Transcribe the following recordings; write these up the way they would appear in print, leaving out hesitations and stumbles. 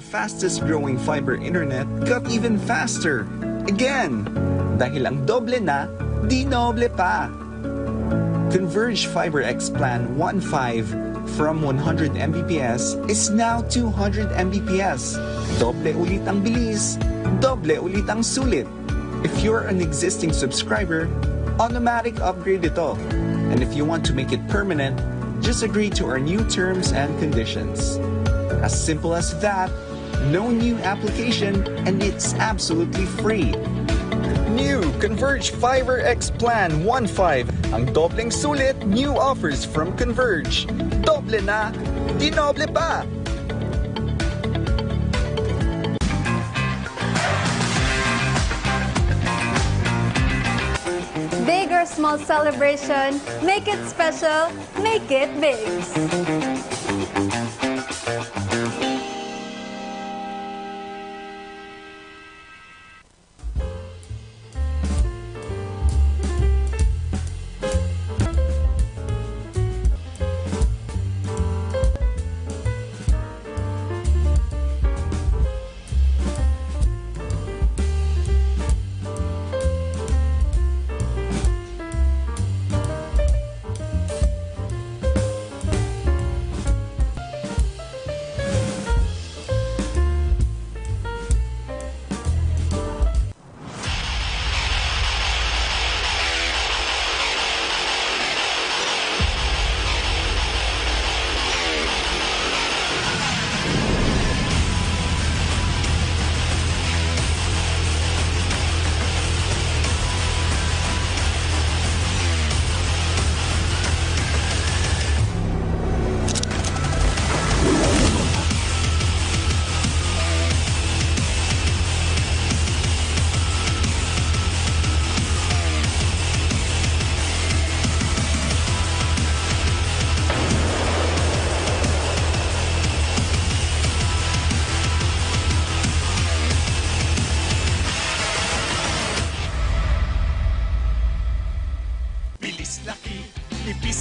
fastest growing fiber internet got even faster. Again, dahil ang doble na, di noble pa. Converge FiberX Plan 1.5 from 100 Mbps is now 200 Mbps. Doble ulit ang bilis, doble ulit ang sulit. If you're an existing subscriber, automatic upgrade ito. And if you want to make it permanent, just agree to our new terms and conditions. As simple as that, no new application, and it's absolutely free. New Converge FiberX Plan 1.5. Ang dobleng sulit, new offers from Converge. Doble na, di noble pa! Big or small celebration, make it special, make it big.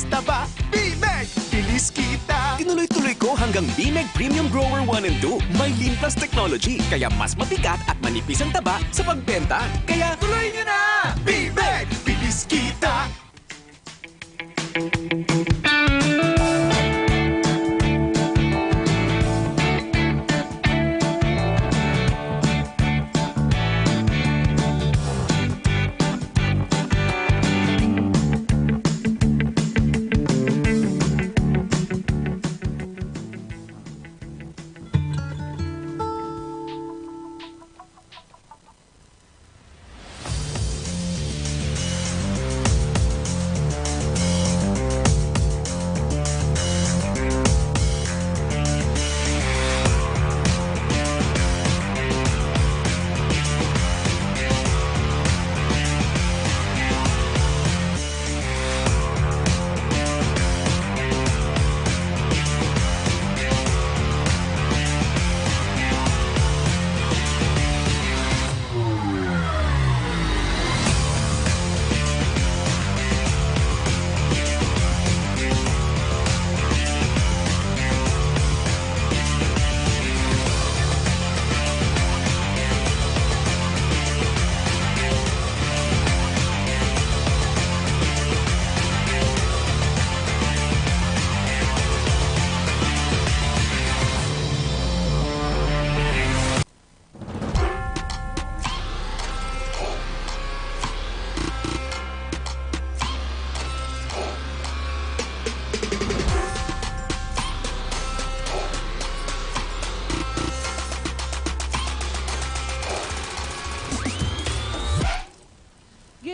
Taba, B-Meg! Bilis kita! Tinuloy-tuloy ko hanggang B-Meg Premium Grower 1 and 2. May Lean Plus technology, kaya mas mabigat at manipis ang taba sa pagbenta. Kaya tuloy nyo na! B-Meg! Bilis kita!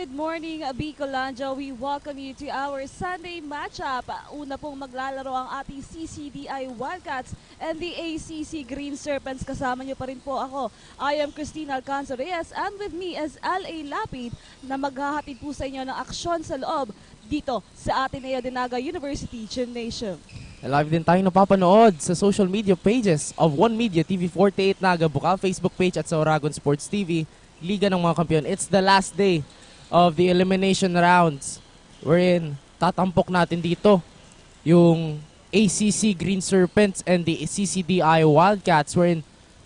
Good morning, Bicolanja. We welcome you to our Sunday matchup. Una pong maglalaro ang ating CCDI Wildcats and the ACC Green Serpents. Kasama niyo pa rin po ako. I am Christina Alcanzo-Reyes and with me is L.A. Lapid na maghahatid po sa inyo ng aksyon sa loob dito sa ADNU University Gymnasium. Live din tayong napapanood sa social media pages of One Media, TV48 NAGA, Bucal Facebook page at sa Oragon Sports TV, Liga ng mga Kampiyon. It's the last day of the elimination rounds wherein tatampok natin dito yung ACC Green Serpents and the CCDI Wildcats, wherein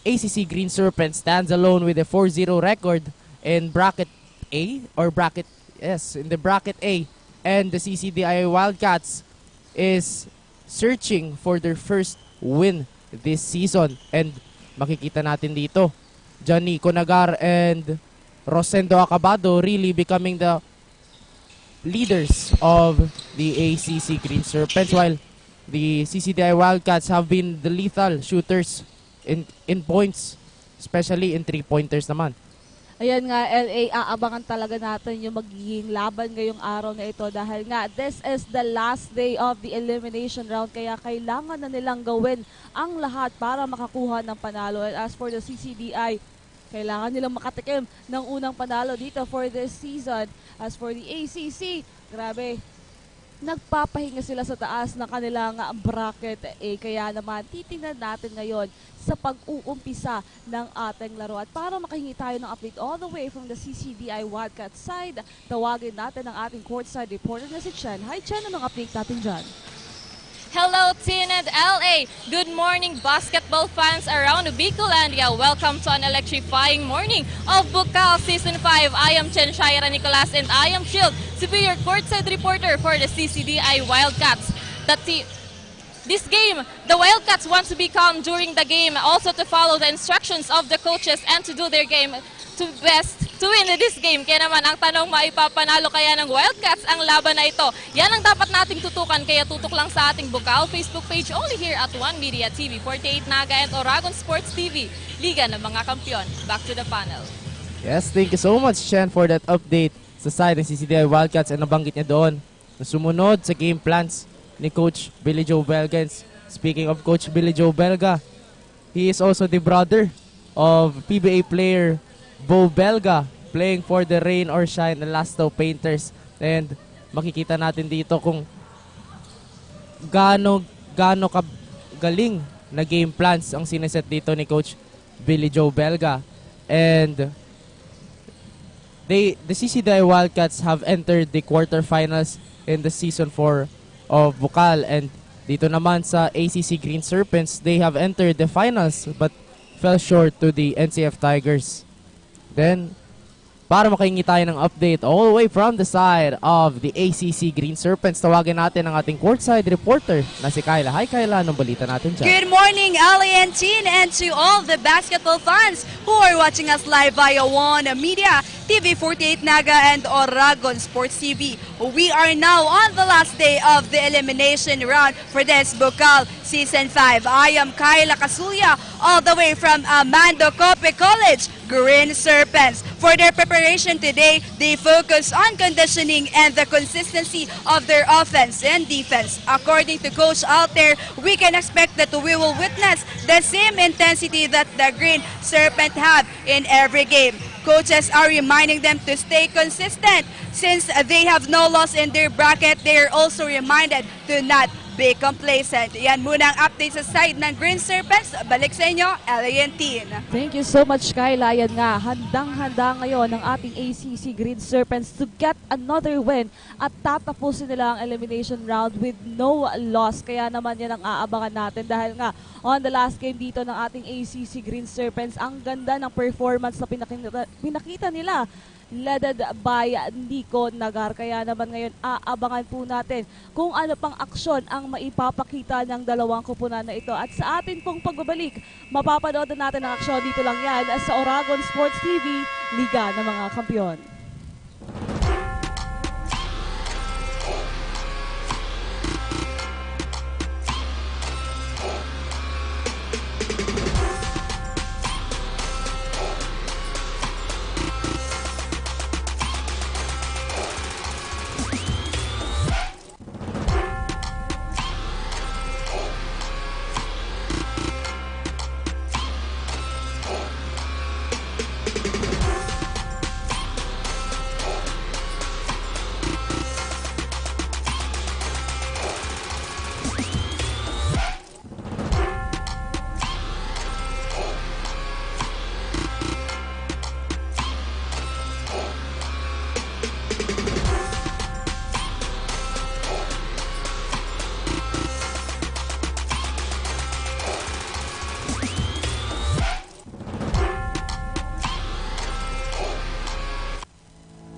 ACC Green Serpent stands alone with a 4-0 record in bracket A or bracket in the bracket A, and the CCDI Wildcats is searching for their first win this season. And makikita natin dito, Janico Nagar and Rosendo Acabado really becoming the leaders of the ACC Green Serpents, while the CCDI Wildcats have been the lethal shooters in points, especially in 3-pointers naman. Ayan nga, LA, aabangan talaga natin yung magiging laban ngayong araw na ito dahil nga this is the last day of the elimination round, kaya kailangan na nilang gawin ang lahat para makakuha ng panalo. And as for the CCDI, kailangan nilang makatikim ng unang panalo dito for this season. As for the ACC, grabe, nagpapahinga sila sa taas ng kanilang bracket. Kaya naman, titingnan natin ngayon sa pag-uumpisa ng ating laro. At para makahingi tayo ng update all the way from the CCDI Wildcat side, tawagin natin ang ating courtside reporter na si Chen. Hi Chen, anong update natin dyan? Hello, Tin and LA. Good morning, basketball fans around Bicolandia. Welcome to an electrifying morning of Bucal Season 5. I am Chen Shaira Nicolas and I am Shield to be your courtside reporter for the CCDI Wildcats. This game, the Wildcats want to be calm during the game, also to follow the instructions of the coaches and to do their game to best to win this game. Kaya naman ang tanong, maipapanalo kaya ng Wildcats ang laban na ito? Yan ang dapat nating tutukan, kaya tutok lang sa ating Bucal Facebook page only here at One Media TV, 48 Naga and Oragon Sports TV, Liga ng mga Kampiyon. Back to the panel. Yes, thank you so much, Chen, for that update sa side ng CCDI Wildcats. And nabanggit niya doon na sumunod sa game plans ni Coach Billy Joe Belga. Speaking of Coach Billy Joe Belga, he is also the brother of PBA player Bo Belga, playing for the Rain or Shine Elasto Painters. And makikita natin dito kung gaano kagaling na game plans ang sineset dito ni Coach Billy Joe Belga. And the CCDI Wildcats have entered the quarterfinals in the season 4 of Bucal, and dito naman sa ACC Green Serpents, they have entered the finals but fell short to the NCF Tigers. Then, para makahingi tayo ng update all the way from the side of the ACC Green Serpents, tawagin natin ang ating courtside reporter na si Kyla. Hi Kyla, anong balita natin dyan? Good morning, LA and Teen, and to all the basketball fans who are watching us live via One Media, TV 48 Naga and Oragon Sports TV. We are now on the last day of the elimination round for this Bucal Season 5. I am Kyla Casulia, all the way from Amando Cope College, Green Serpents. For their preparation today, they focus on conditioning and the consistency of their offense and defense. According to Coach Alter, we can expect that we will witness the same intensity that the Green Serpent have in every game. Coaches are reminding them to stay consistent. Since they have no loss in their bracket, they are also reminded to not be complacent. Yan muna ang update sa side ng Green Serpents. Balik sa inyo, LA and Teen. Thank you so much, Kyla. Yan nga, handang-handa ngayon ng ating ACC Green Serpents to get another win at tatapusin nila ang elimination round with no loss. Kaya naman yan ang aabangan natin dahil nga on the last game dito ng ating ACC Green Serpents, ang ganda ng performance na pinakita nila, led by Nico Nagar. Kaya naman ngayon aabangan po natin kung ano pang aksyon ang maipapakita ng dalawang kupunan na ito. At sa atin pong pagbabalik, mapapanood natin ang aksyon dito lang yan sa Oragon Sports TV, Liga ng mga Kampiyon.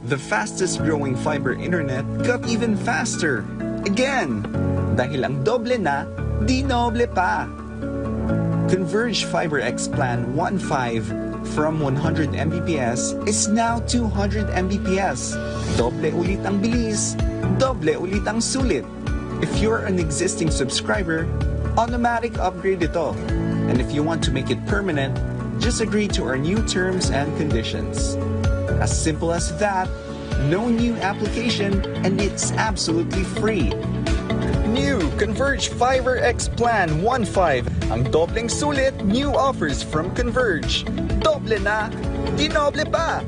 The fastest growing fiber internet got even faster. Again, dahil ang doble na, di noble pa. Converge FiberX Plan 1.5 from 100 Mbps is now 200 Mbps. Doble ulit ang bilis, doble ulit ang sulit. If you're an existing subscriber, automatic upgrade ito. And if you want to make it permanent, just agree to our new terms and conditions. As simple as that, no new application, and it's absolutely free. New Converge FiberX Plan 1.5. Ang dobleng sulit, new offers from Converge. Doble na, di noble pa!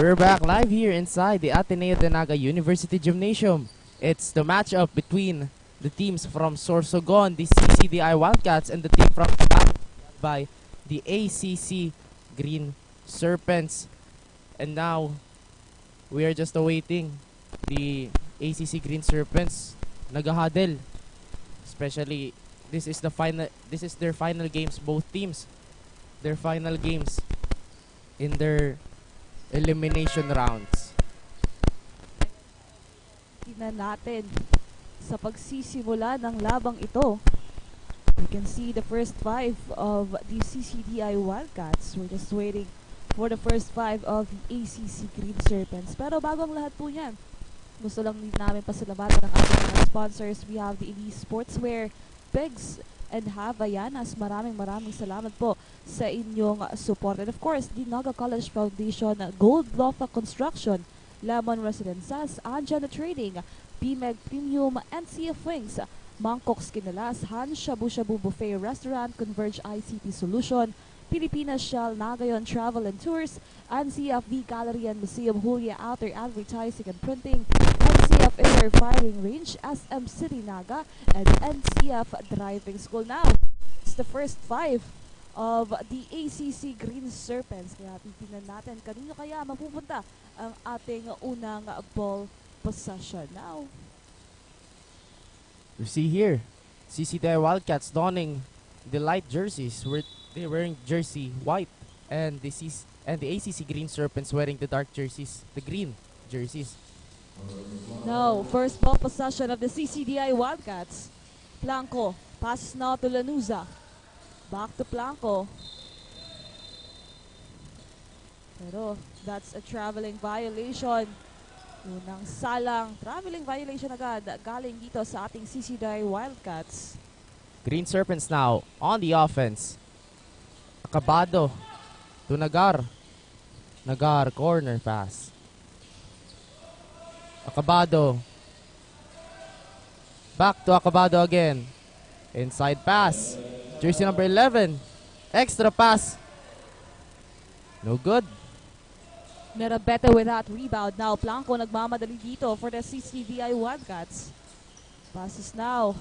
We're back live here inside the ADNU de NAGA University Gymnasium. It's the matchup between the teams from Sorsogon, the CCDI Wildcats, and the team from Bucal by the ACC Green Serpents. And now, we are just awaiting the ACC Green Serpents nagahadel. Especially, this is their final games, both teams. Their final games in their elimination rounds. Tingnan natin sa pagsisimula ng labang ito. You can see the first 5 of the CCDI Wildcats. We're just waiting for the first 5 of the ACC Green Serpents. Pero bago ang lahat po yan, gusto lang din namin pasalamatan ng ating mga sponsors. We have the Elite Sportswear, Pigs, and Havaianas. Maraming salamat po sa inyong support. And of course, the NAGA College Foundation, Gold Lofa Construction, Lemon Residences, Anjana Trading, BMEG Premium, NCF Wings, Mangkok's Kinalas, Han Shabu Shabu Buffet Restaurant, Converge ICT Solution, Pilipinas Shell, Nagayon Travel and Tours, NCFV Gallery and Museum, Julia Outer Advertising and Printing, NCF Inner Firing Range, SM City Naga, and NCF Driving School. Now, it's the first 5 of the ACC Green Serpents. Kaya titingnan natin kanino kaya mapupunta ang ating unang ball possession. Now, You see here, CCDI Wildcats donning the light jerseys. They're wearing jersey white, and the ACC Green Serpents wearing the dark jerseys, the green jerseys. now, first ball possession of the CCDI Wildcats. Blanco, passes now to Lanuza. Back to Blanco. Pero that's a traveling violation. Unang salang, traveling violation agad galing dito sa ating CCDI Wildcats. Green Serpents now on the offense. Acabado to Nagar. Nagar, corner pass. Acabado. Back to Acabado again. Inside pass. Jersey number 11. Extra pass. No good. Merabete with that rebound. Now, Blanco nagmamadali dito for the CCDI Wildcats. Passes now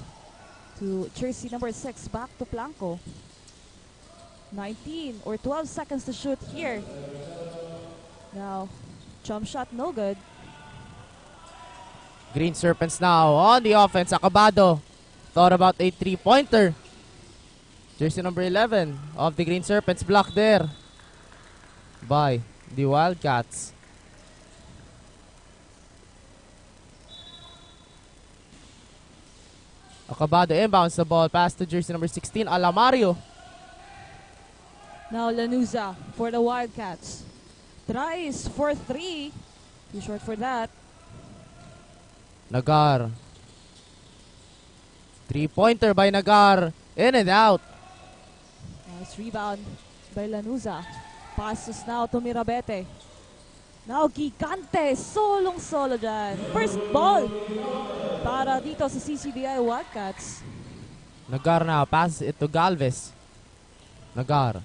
to jersey number 6. Back to Blanco. 19 or 12 seconds to shoot here. Now, jump shot no good. Green Serpents now on the offense. Acabado thought about a three-pointer. Jersey number 11 of the Green Serpents blocked there by the Wildcats. Acabado inbounds the ball. Pass to jersey number 16, Alamario. Now, Lanuza for the Wildcats. Tries for 3. Too short for that. Nagar. Three-pointer by Nagar. In and out. Nice rebound by Lanuza. Passes now to Mirabete. Now, Gigante. Solong-solo dyan. First ball para dito sa CCDI Wildcats. Nagar now. Pass it to Galvez. Nagar.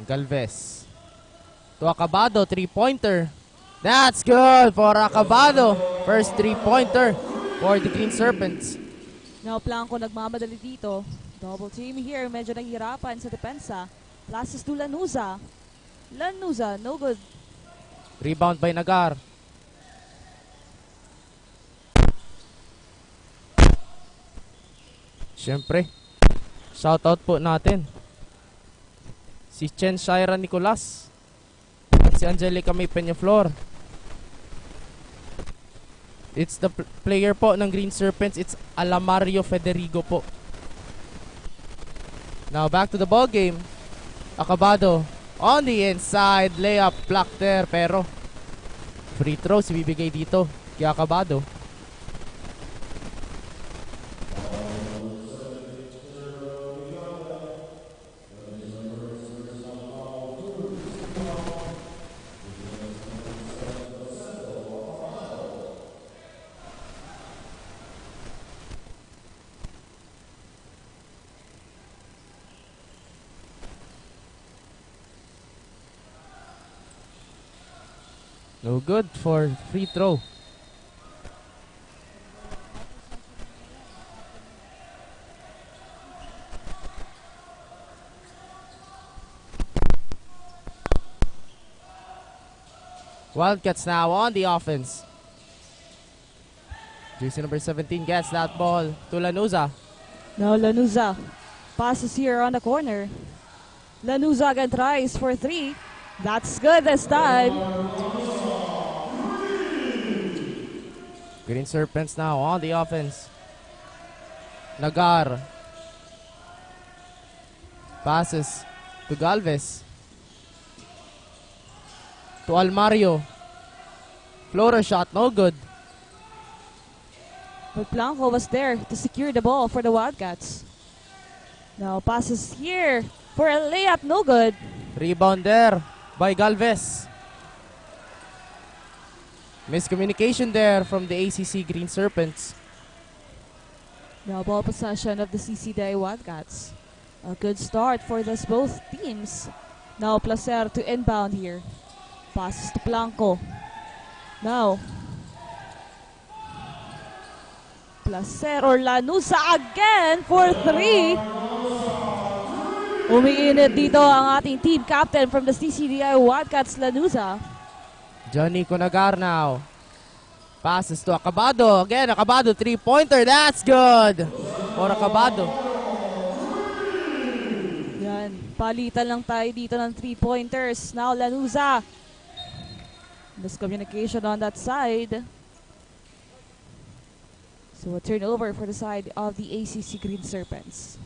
Galvez. To Acabado. Three-pointer. That's good for Acabado. First three-pointer for the Green Serpents. Now, Blanco nagmamadali dito. Double team here. Medyo nahihirapan sa depensa. Passes to Lanuza. Lanuza, no good. Rebound by Nagar. Siyempre, shoutout po natin si Chen Shaira Nicolas at si Angelica May Peñaflor. It's the player po ng Green Serpents. It's Alamario Federigo po. Now back to the ball game. Acabado on the inside, layup block there, pero free throws ibibigay dito kay Acabado. No good for free throw. Wildcats now on the offense. Jersey number 17 gets that ball to Lanuza. Now Lanuza passes here on the corner. Lanuza again tries for 3. That's good this time. Green Serpents now on the offense. Nagar passes to Galvez. To Almario. Floater shot, no good. But Blanco was there to secure the ball for the Wildcats. Now passes here for a layup, no good. Rebound there by Galvez. Miscommunication there from the ACC Green Serpents. Now ball possession of the CCDI Wildcats. A good start for this both teams. Now Placer to inbound here. Passes to Blanco. Now Placer or Lanuza again for 3. Umiinit dito ang ating team captain from the CCDI Wildcats, Lanuza. Johnny Conagar now. Passes to Acabado. Again, Acabado, 3-pointer. That's good for Acabado. Yan, palitan lang tayo dito ng 3-pointers. Now Lanuza. Miscommunication on that side. So a turnover for the side of the ACC Green Serpents.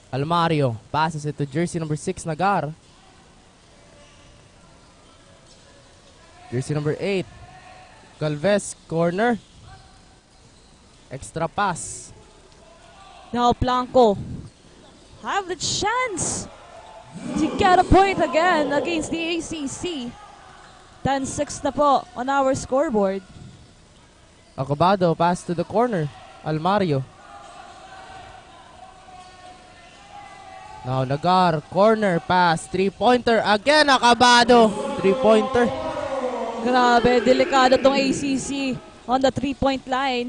Almario passes it to jersey number 6, Nagar. Jersey number 8, Galvez, corner. Extra pass. Now Blanco have the chance to get a point again against the ACC. 10-6 na po on our scoreboard. Acabado pass to the corner. Almario. Now Nagar, corner pass, 3-pointer. Again, Acabado, 3-pointer. Grabe, delikado tong ACC on the 3-point line.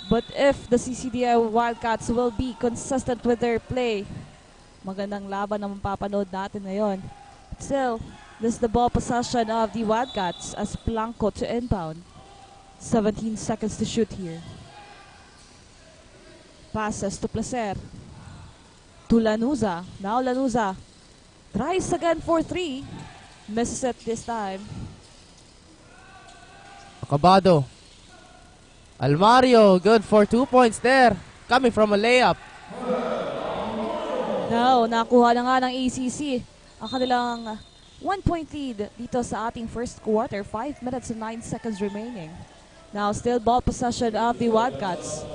But if the CCDI Wildcats will be consistent with their play, magandang laban na mapapanood natin ngayon. Still, this is the ball possession of the Wildcats as Blanco to inbound. 17 seconds to shoot here. Passes to Placer. To Lanuza. Now Lanuza tries again for 3. Misses it this time. Acabado. Almario, good for 2 points there. Coming from a layup. Now, nakuha na nga ng ACC ang kanilang 1-point lead dito sa ating first quarter. 5 minutes and 9 seconds remaining. Now, still ball possession of the Wildcats.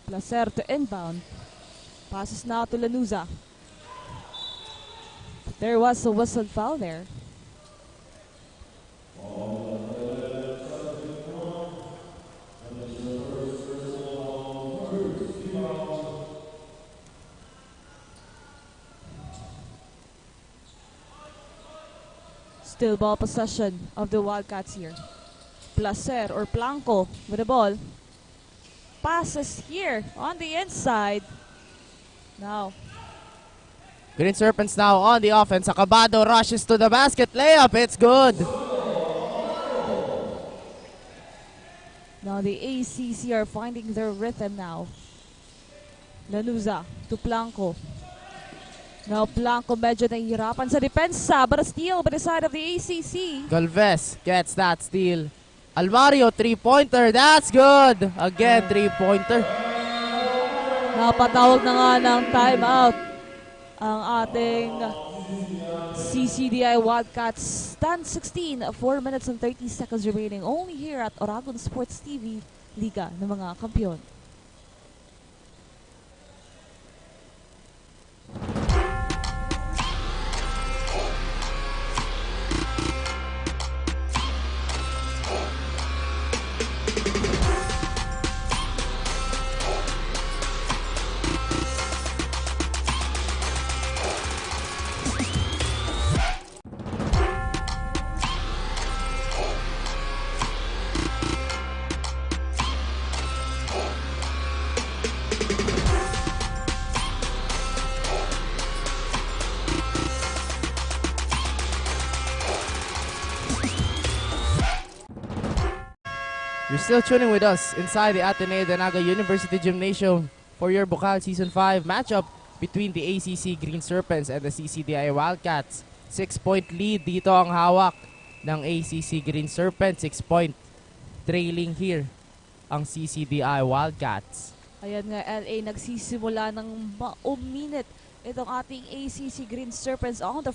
Placer to inbound. Passes now to Lanuza. There was a whistle foul there. Still ball possession of the Wildcats here. Placer or Blanco with the ball. Passes here on the inside. Now, Green Serpents now on the offense. Acabado rushes to the basket. Layup. It's good. now the ACC are finding their rhythm now. Lanuza to Blanco. Now Blanco medyo nahihirapan sa depensa, but a steal by the side of the ACC. Galvez gets that steal. Almario, three-pointer. That's good. Again, three-pointer. Napatawag na nga ng timeout ang ating CCDI Wildcats. Stand 16, 4 minutes and 30 seconds remaining. Only here at Oragon Sports TV, Liga ng mga Kampiyon. You're still tuning with us inside the ADNU NAGA University Gymnasium for your Bucal Season 5 matchup between the ACC Green Serpents and the CCDI Wildcats. 6-point lead dito ang hawak ng ACC Green Serpents. 6-point trailing here ang CCDI Wildcats. Ayan nga, LA nagsisimula ng mauminit itong ating ACC Green Serpents on the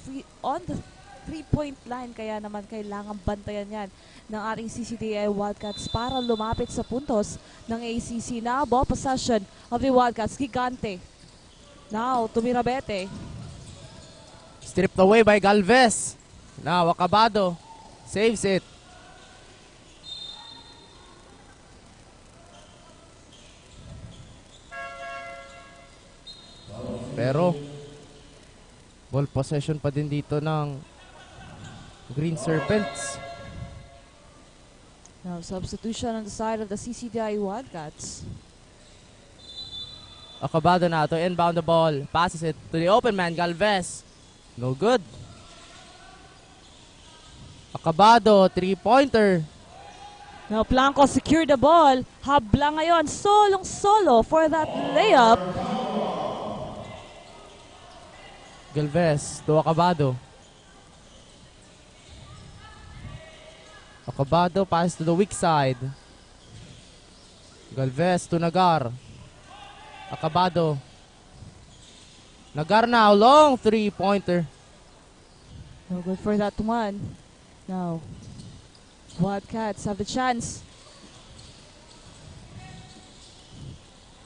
3-point line, kaya naman kailangan bantayan yan ng ating CCDI Wildcats para lumapit sa puntos ng ACC. Now, ball possession of the Wildcats. Gigante. Now, to Mirabete. Stripped away by Galvez. Now, Acabado saves it. Pero, ball possession pa din dito ng Green Serpents. Now, substitution on the side of the CCDI Wildcats. Acabado na to inbound the ball. Passes it to the open man, Galvez. No good. Acabado, three-pointer. Now, Blanco secured the ball. Habla ngayon, solong-solo for that layup. Galvez to Acabado. Acabado passes to the weak side. Galvez to Nagar. Acabado. Nagar now, long three-pointer. No good for that one. Now, Wildcats have the chance.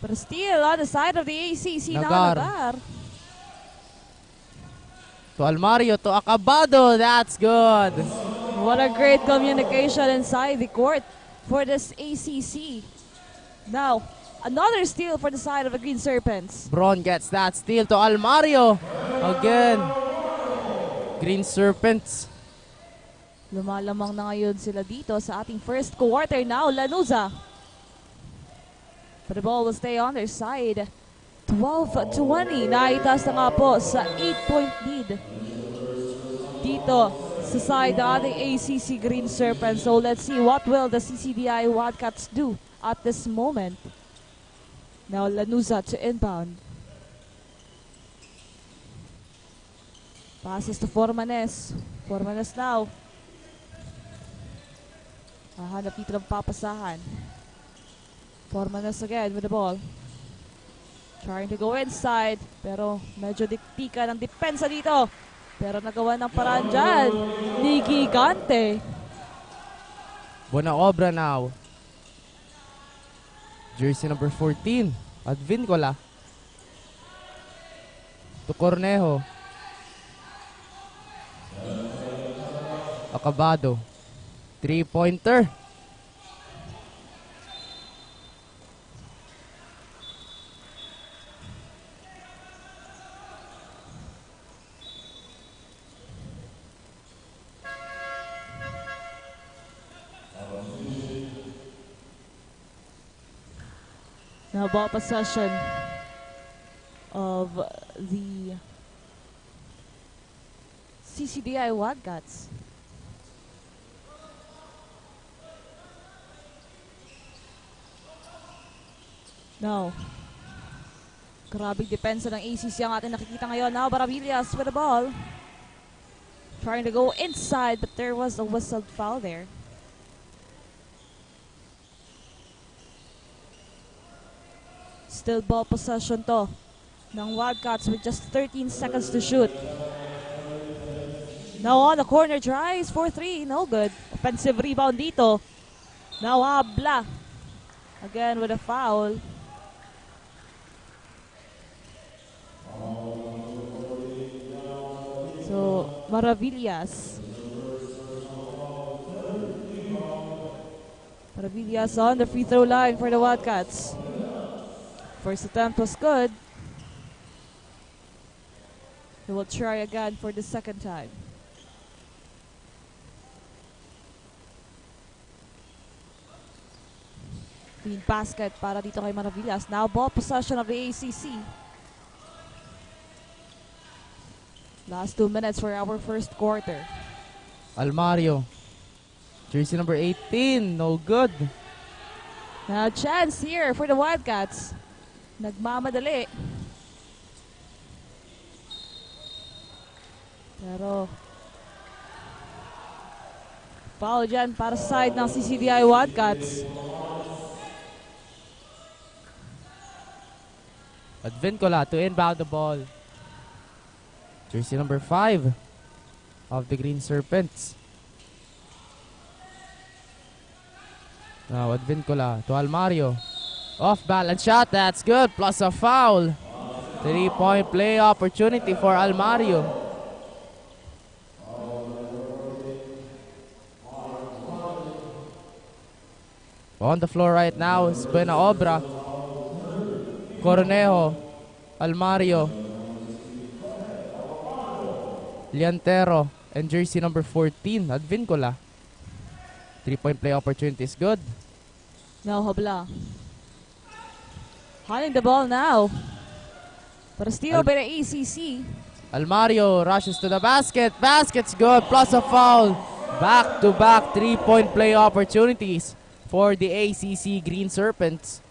But still on the side of the ACC. Nagar. Nagar. To Almario, to Acabado. That's good. What a great communication inside the court for this ACC. Now, another steal for the side of the Green Serpents. Bron gets that steal to Almario. Again. Green Serpents. Lumalamang na ngayon sila dito sa ating first quarter. Now, Lanuza. But the ball will stay on their side. 12-20. Naitas na nga po sa 8-point lead dito sa side ng ating ACC Green Serpents. So let's see what will the CCDI Wildcats do at this moment. Now Lanuza to inbound. Passes to Formanes. Formanes now. Hahanap dito ng papasahan. Formanes again with the ball. Trying to go inside. Pero medyo diktika ng depensa dito. Pero nagawa ng paraan dyan ni Gigante. Buena obra now. Jersey number 14. Advincola. To Cornejo. Acabado. Three-pointer. Now ball possession of the CCDI Wildcats. Now, grabe depensa ng ACC ang ating nakikita ngayon. Now, Baravillas with the ball. Trying to go inside, but there was a whistled foul there. Still ball possession to ng Wildcats with just 13 seconds to shoot. Now on the corner tries for 3, no good. Offensive rebound dito. Now Habla again with a foul. So Maravillas on the free throw line for the Wildcats. First attempt was good. He will try again for the second time. Clean basket para dito kay Maravillas. Now ball possession of the ACC. Last 2 minutes for our first quarter. Almario. Jersey number 18. No good. Now chance here for the Wildcats. Nagmamadali. Pero foul dyan para sa side ng CCDI Wildcats. Advincola to inbound the ball. Jersey number 5 of the Green Serpents. Now Advincola to Almario. Off balance shot, that's good, plus a foul. 3-point play opportunity for Almario. On the floor right now is Benaobra, Cornejo, Almario, Liantero, and jersey number 14, Advincola. 3-point play opportunity is good. Now Habla. Hunting the ball now. But still by the ACC. Almario rushes to the basket. Basket's good, plus a foul. Back-to-back 3-point play opportunities for the ACC Green Serpents.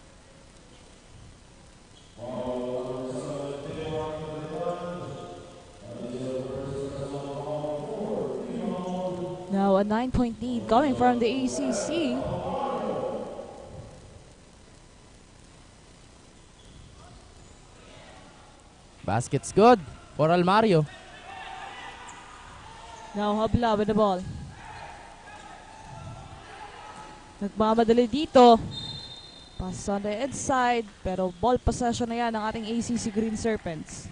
Now a 9-point lead coming from the ACC. Basket's good for Almario. Now Habla with the ball. Nagmamadali dito. Pass on the inside. Pero ball possession na yan ng ating ACC Green Serpents.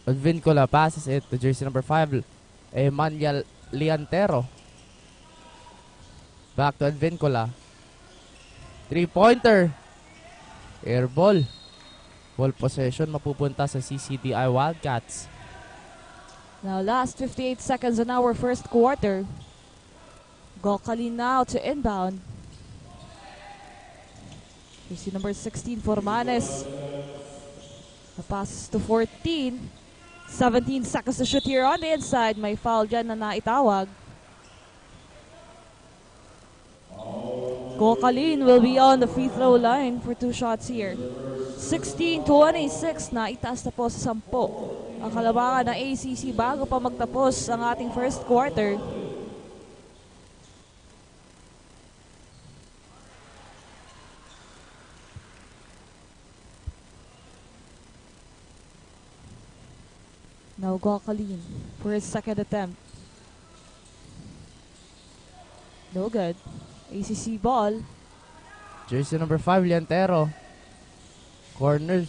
Advincola passes it to jersey number 5, Emmanuel Liantero. Back to Advincola. 3-pointer. Air ball. Ball possession mapupunta sa CCDI Wildcats. Now last 58 seconds in our first quarter. Gokali now to inbound. Jersey number 16, Formanes. The pass to 14. 17 seconds to shoot here on the inside. May foul dyan na naitawag. Gokalin will be on the free throw line for 2 shots here. 16-26 na itaas na po sa 10. Ang kalabangan ng ACC bago pa magtapos ang ating first quarter. Now Gokalin for his second attempt. No good. ACC ball. Jersey number 5, Liantero. Corner.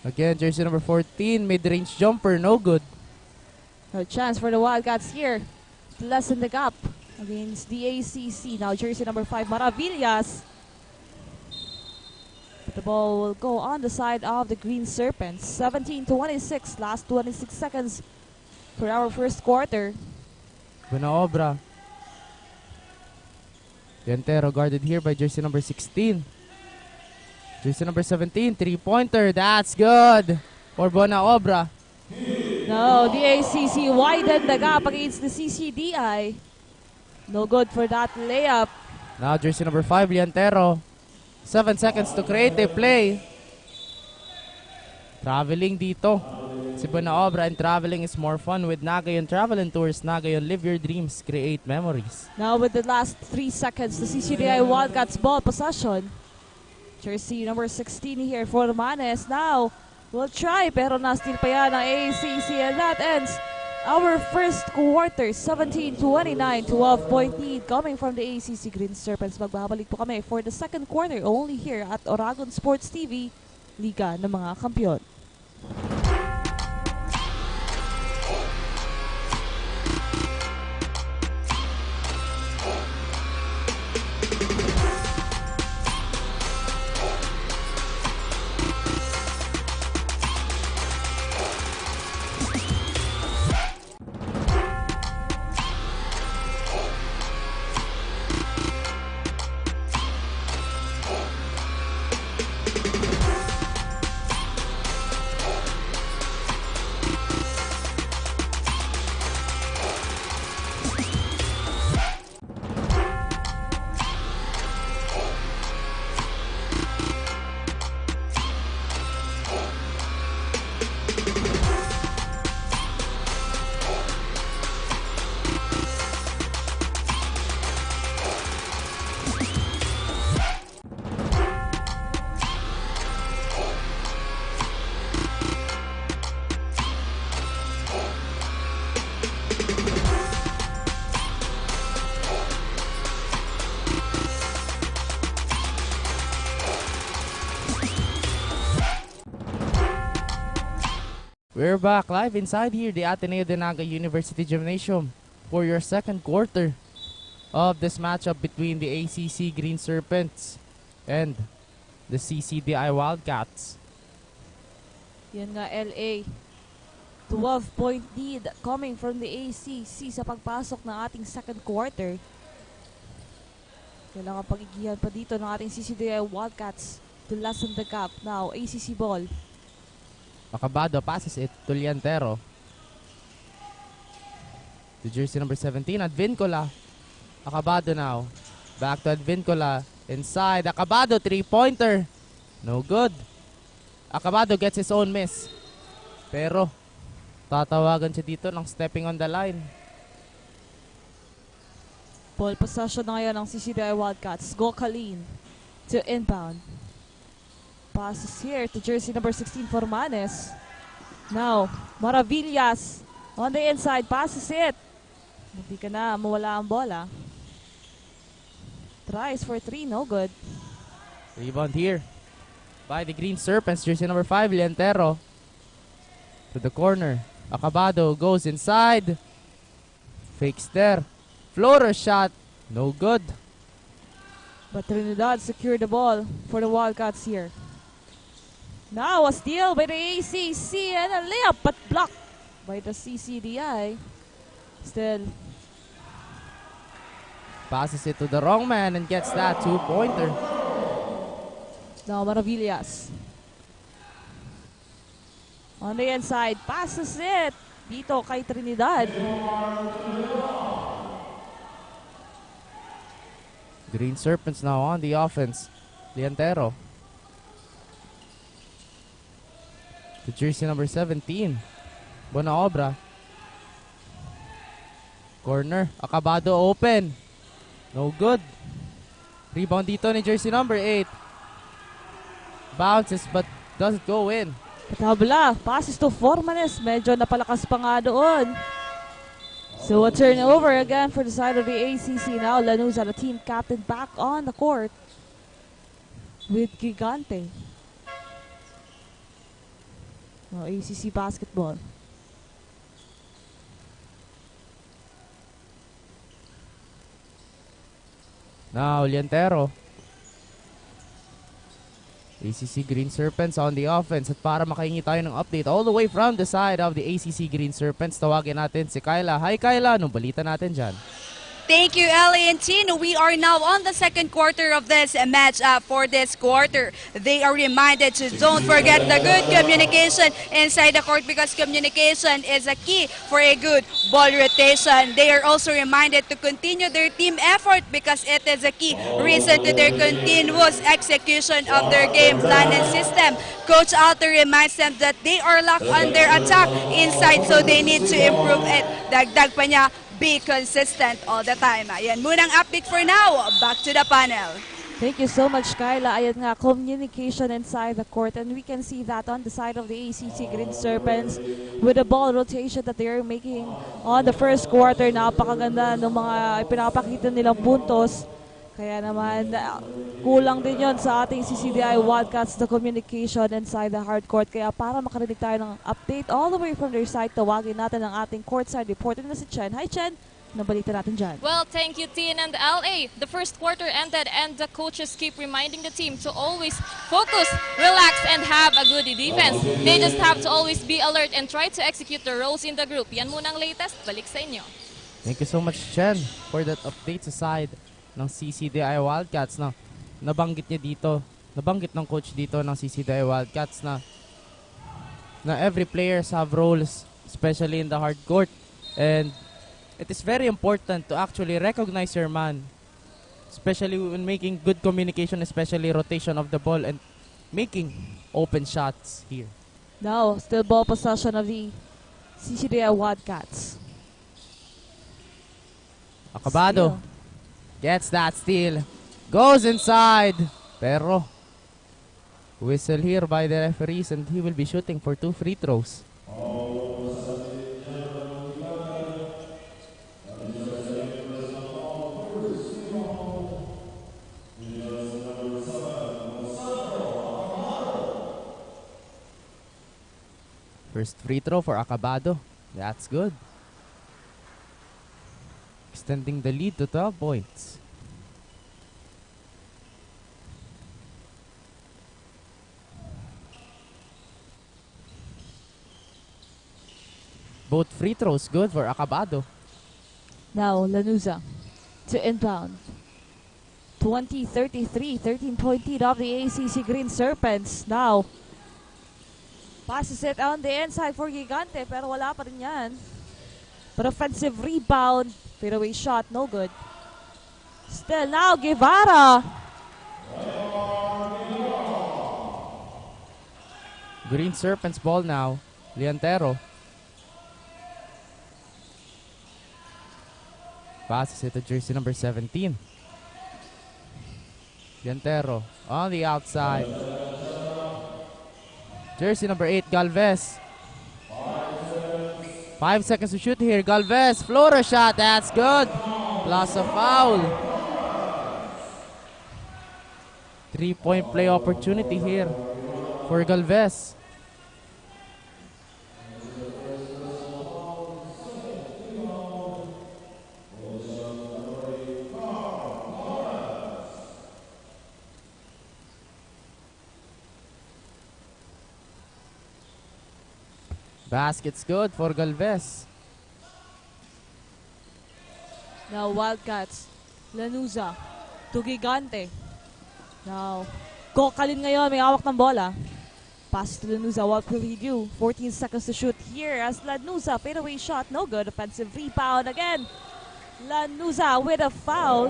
Again, jersey number 14, mid-range jumper, no good. No chance for the Wildcats here to lessen the gap against the ACC. Now jersey number 5, Maravillas. But the ball will go on the side of the Green Serpents. 17-26, last 26 seconds for our first quarter. Buena obra. Liantero guarded here by jersey number 16. Jersey number 17, three-pointer. That's good for Buena obra. No, the ACC widened the gap against the CCDI. No good for that layup. Now jersey number 5, Liantero. 7 seconds to create a play. Traveling dito si Buena obra, and traveling is more fun with NAGA yung Travel and Tours. NAGA yung Live Your Dreams, Create Memories. Now with the last 3 seconds, the CCDI Wildcats ball possession. Jersey number 16 here for Manes. Now, we'll try pero na-steal pa yan ng ACC, and that ends our first quarter. 17-29, 12-point lead coming from the ACC Green Serpents. Magbabalik po kami for the second quarter only here at Oragon Sports TV, Liga ng mga Kampiyon. We're back live inside here, the ADNU de NAGA University Gymnasium, for your second quarter of this matchup between the ACC Green Serpents and the CCDI Wildcats. Yan nga, LA. 12-point lead coming from the ACC sa pagpasok ng ating second quarter. Kailangan pagigihan pa dito ng ating CCDI Wildcats to lessen the gap. Now, ACC ball. Acabado passes it to Liantero. To jersey number 17, Advincola. Acabado now. Back to Advincola. Inside, Acabado, three-pointer. No good. Acabado gets his own miss. Pero, tatawagan siya dito ng stepping on the line. Ball possession na ngayon ng CCDI Wildcats. Gokalin to inbound. Passes here to jersey number 16 for Manes. Now, Maravillas on the inside. Passes it. Hindi ka na mawala ang bola. Tries for 3. No good. Rebound here by the Green Serpents. Jersey number 5, Liantero. To the corner. Acabado goes inside. Fakes there. Floater shot. No good. But Trinidad secured the ball for the Wildcats here. Now a steal by the ACC and a layup but blocked by the CCDI. Still. Passes it to the wrong man and gets that two-pointer. Now Maravillas. On the inside, passes it dito kay Trinidad. Green Serpents now on the offense. Liantero. To jersey number 17. Buena obra. Corner. Acabado open. No good. Rebound dito ni jersey number 8. Bounces but doesn't go in. Patabla. Passes to Formanes. Medyo napalakas pa nga doon. So a turnover again for the side of the ACC. Now Lanuza, the team captain, back on the court with Gigante. Now ACC basketball. Now Liantero. ACC Green Serpents on the offense. At para makahingi tayo ng update all the way from the side of the ACC Green Serpents, tawagin natin si Kyla. Hi Kyla, anong balita natin dyan? Thank you, Ellie and Tin. We are now on the second quarter of this matchup for this quarter. They are reminded to don't forget the good communication inside the court because communication is a key for a good ball rotation. They are also reminded to continue their team effort because it is a key reason to their continuous execution of their game plan and system. Coach Alter reminds them that they are locked under attack inside so they need to improve it. Dagdag pa niya, be consistent all the time. Ayan munang update for now. Back to the panel. Thank you so much, Kyla. Ayan nga, communication inside the court, and we can see that on the side of the ACC Green Serpents with the ball rotation that they are making on the first quarter. Napakaganda ng mga pinapakita nilang puntos. Kaya naman, kulang din yon sa ating CCDI Wildcats, the communication inside the hard court. Kaya para makarinig tayo ng update all the way from their side, tawagin natin ang ating courtside reporter na si Chen. Hi Chen, nabalita natin dyan. Well, thank you, Tin and LA. The first quarter ended and the coaches keep reminding the team to always focus, relax, and have a good defense. They just have to always be alert and try to execute the roles in the group. Yan munang latest. Balik sa inyo. Thank you so much Chen for that update sa side ng CCDI Wildcats na nabanggit niya dito, nabanggit ng coach dito ng CCDI Wildcats na every players have roles, especially in the hard court, and it is very important to actually recognize your man, especially when making good communication, especially rotation of the ball and making open shots here. Now, still ball possession of the CCDI Wildcats. Acabado gets that steal, goes inside, pero whistle here by the referees and he will be shooting for 2 free throws. First free throw for Acabado. That's good. Extending the lead to 12 points. Both free throws good for Acabado. Now, Lanuza to inbound. 20-33, 13-point lead of the ACC Green Serpents. Now, passes it on the inside for Gigante, pero wala pa rin yan. But offensive rebound, fadeaway shot, no good. Still now, Guevara. Green Serpents ball now. Leantero. Passes it to jersey number 17. Leantero on the outside. Jersey number 8, Galvez. 5 seconds to shoot here. Galvez, floater shot. That's good. Plus a foul. 3-point play opportunity here for Galvez. Basket's good for Galvez. Now, Wildcats. Lanuza to Gigante. Now, Kokalin ngayon, may hawak ng bola. Pass to Lanuza, what will he do? 14 seconds to shoot here as Lanuza, fadeaway shot, no good. Offensive rebound again. Lanuza with a foul.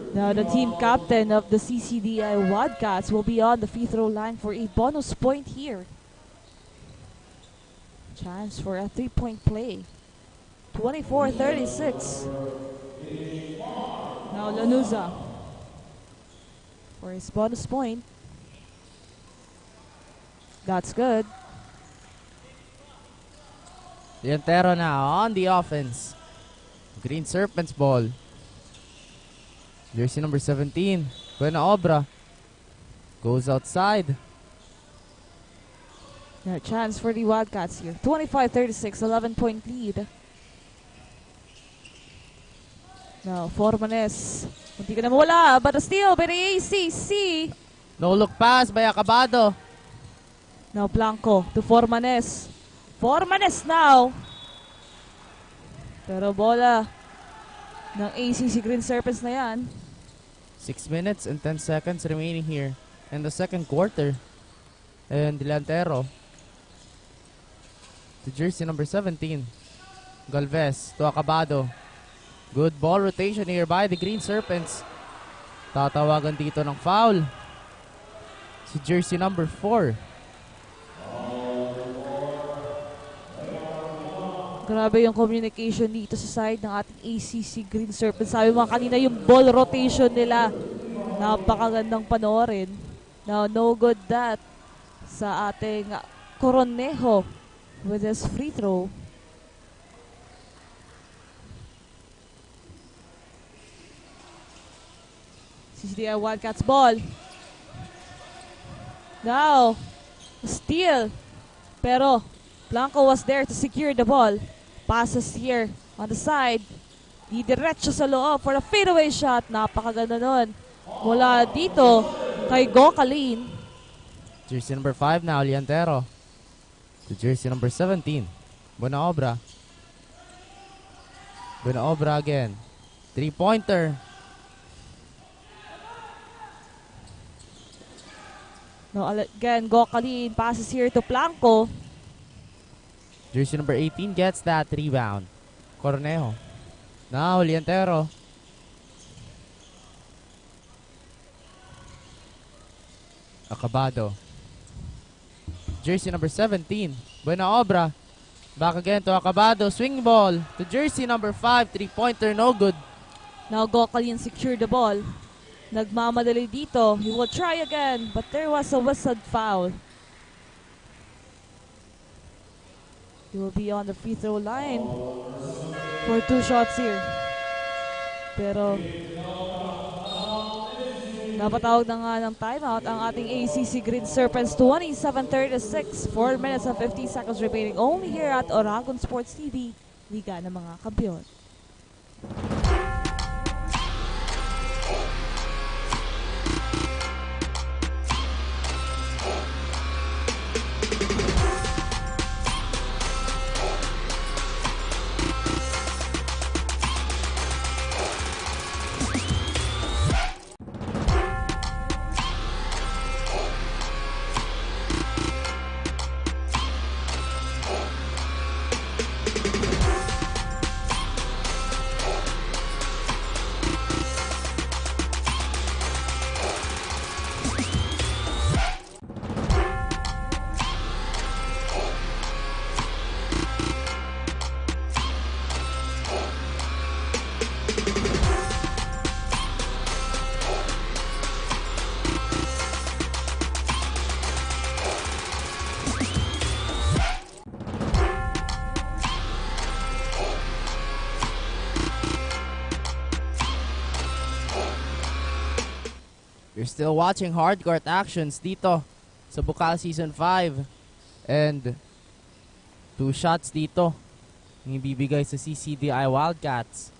Now the team captain of the CCDI Wildcats will be on the free throw line for a bonus point here. Chance for a 3-point play. 24-36. Now Lanuza for his bonus point. That's good. Leantero now on the offense. Green Serpents ball. Jersey number 17, Buena Obra, goes outside. No chance for the Wildcats here. 25-36, 11-point lead. Now, Formanes. Munti ka na mawala, but a steal by the ACC. No look pass by Acabado. Now, Blanco to Formanes. Formanes now. Pero bola ng ACC Green Serpents na yan. 6 minutes and 10 seconds remaining here in the second quarter. And delantero to jersey number 17. Galvez to Acabado. Good ball rotation here by the Green Serpents. Tatawagan dito ng foul si jersey number 4. Grabe yung communication dito sa side ng ating ACC Green Serpents. Sabi mo kanina yung ball rotation nila. Napakagandang panoorin. Now, no good that sa ating Coronejo with his free throw. CCDI Wildcats ball. Now, steal. Pero, Blanco was there to secure the ball. Passes here on the side. Didiretso sa loob for a fadeaway shot. Napakaganda nun. Mula dito kay Gocalin. Jersey number 5 now, Liantero. To jersey number 17. Buenaobra. Buenaobra again. 3-pointer. No, again, Gocalin passes here to Blanco. Jersey number 18 gets that rebound. Cornejo. Now, Liantero. Acabado. Jersey number 17. Buenaobra. Back again to Acabado. Swing ball to jersey number 5. 3-pointer, no good. Now, Gocalin secured the ball. Nagmamadali dito. He will try again, but there was a whistled foul. He will be on the free throw line for 2 shots here. Pero napatawag na nga ng timeout ang ating ACC Green Serpents. 27-36, 4 minutes and 50 seconds remaining only here at Oragon Sports TV, Liga ng mga Kampiyon. You're still watching hardcourt actions dito sa Bucal Season 5. And 2 shots dito ang ibibigay sa CCDI Wildcats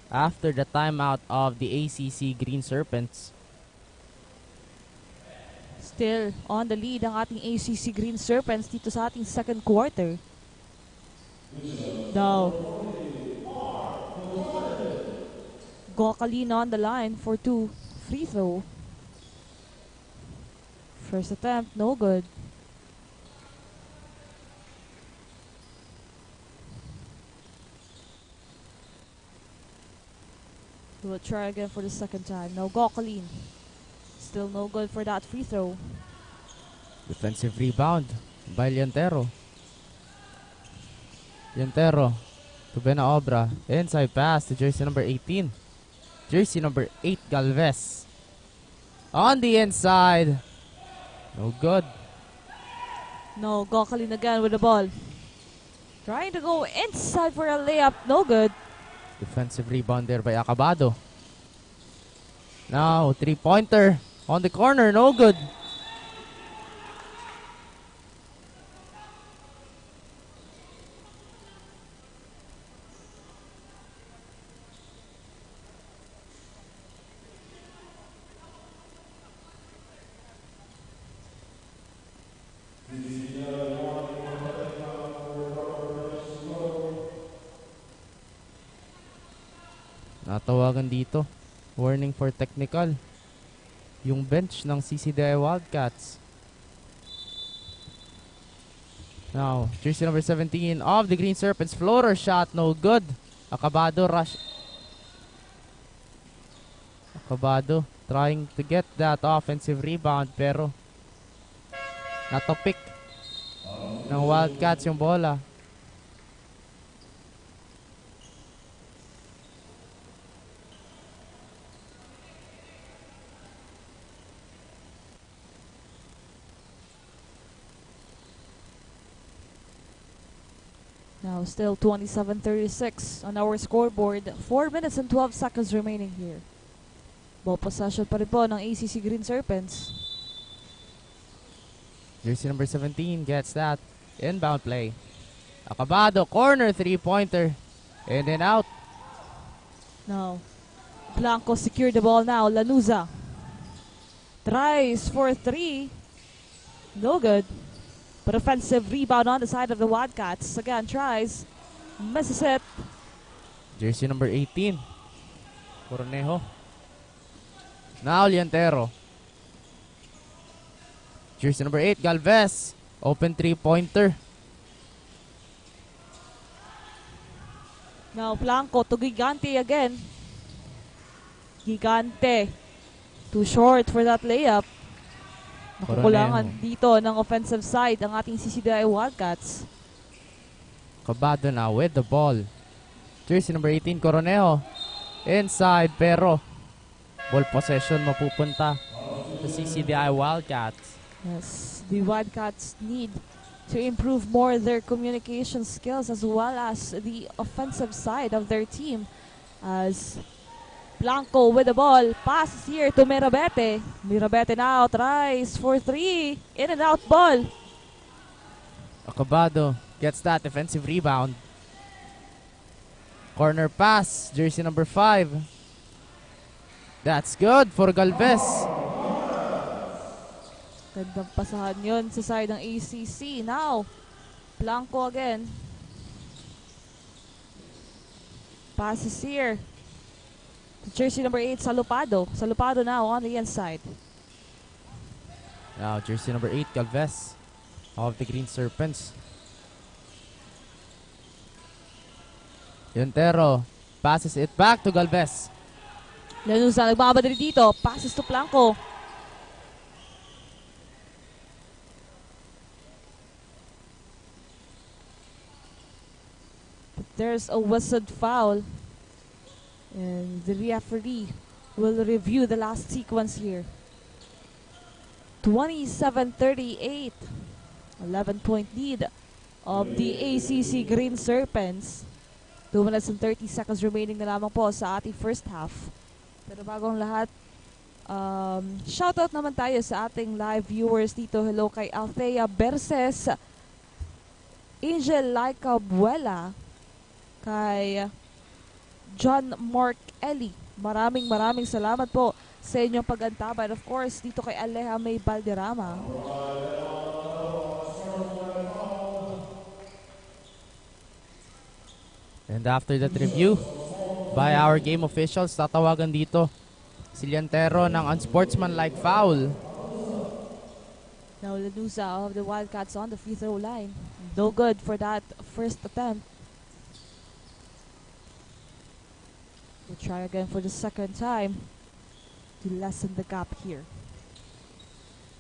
after the timeout of the ACC Green Serpents. Still on the lead ang ating ACC Green Serpents dito sa ating second quarter. Now, Gocalin on the line for 2 free throw. First attempt, no good. We'll try again for the second time. No, Gocalin. Still no good for that free throw. Defensive rebound by Liantero. Liantero to Benaobra. Inside pass to jersey number 18. Jersey number 8, Galvez. On the inside. No good. No, Gocalin again with the ball. Trying to go inside for a layup. No good. Defensive rebound there by Acabado. Now, 3-pointer on the corner. No good. Natawagan dito. Warning for technical. Yung bench ng CCDI Wildcats. Now, jersey number 17 of the Green Serpents. Floater shot, no good. Acabado rush. Acabado trying to get that offensive rebound pero natopik ng Wildcats yung bola. Now still 27-36 on our scoreboard. 4 minutes and 12 seconds remaining here. Ball possession pa rin po ng ACC Green Serpents. Jersey number 17 gets that. Inbound play. Acabado, corner 3-pointer. In and out. Now, Blanco secured the ball now. Lanuza tries for 3. No good. But offensive rebound on the side of the Wildcats. Again, tries. Misses it. Jersey number 18. Cornejo. Now, Liantero. Jersey number 8, Galvez. Open 3-pointer. Now, Blanco to Gigante again. Gigante. Too short for that layup. Nakukulangan dito ng offensive side ang ating CCDI Wildcats. Acabado na with the ball. Jersey number 18, Coronejo. Inside, pero ball possession mapupunta sa CCDI Wildcats. Yes, the Wildcats need to improve more their communication skills as well as the offensive side of their team. As Blanco with the ball, passes here to Mirabete. Mirabete now tries for 3. In and out ball. Acabado gets that defensive rebound. Corner pass, jersey number 5. That's good for Galvez. Gandang pasahan yun sa side ng ACC. Now, Blanco again. Passes here. Jersey number 8, Salupado. Salupado now on the inside. Now, jersey number 8, Galvez of the Green Serpents. Yontero passes it back to Galvez. Lanuza nagbabadali dito. Passes to Blanco. But there's a whistled foul. And the referee will review the last sequence here. 27-38. 11-point lead of the ACC Green Serpents. 2 minutes and 30 seconds remaining na lamang po sa ating first half. Pero bagong lahat, shoutout naman tayo sa ating live viewers dito. Hello kay Althea Berses, Angel Laika Buela, kay John Mark Eli. Maraming salamat po sa inyong pag-antabay. And of course, dito kay Aleja May Balderrama. And after that review by our game officials, tatawagan dito si Liantero ng unsportsmanlike foul. Now Lanuza of the Wildcats on the free throw line. No good for that first attempt. We'll try again for the second time to lessen the gap here.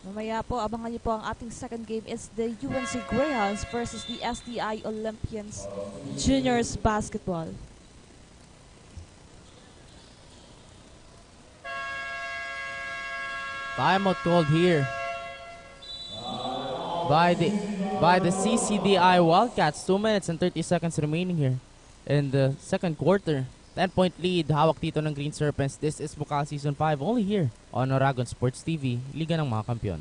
Mamaya po, abangan niyo po ang ating second game. It's the Unc Greyhounds versus the STI Olympians Juniors Basketball. Timeout called here by the CCDI Wildcats. 2 minutes and 30 seconds remaining here in the second quarter. 10-point lead, hawak dito ng Green Serpents. This is Bucal Season 5, only here on Oragon Sports TV, Liga ng mga Kampiyon.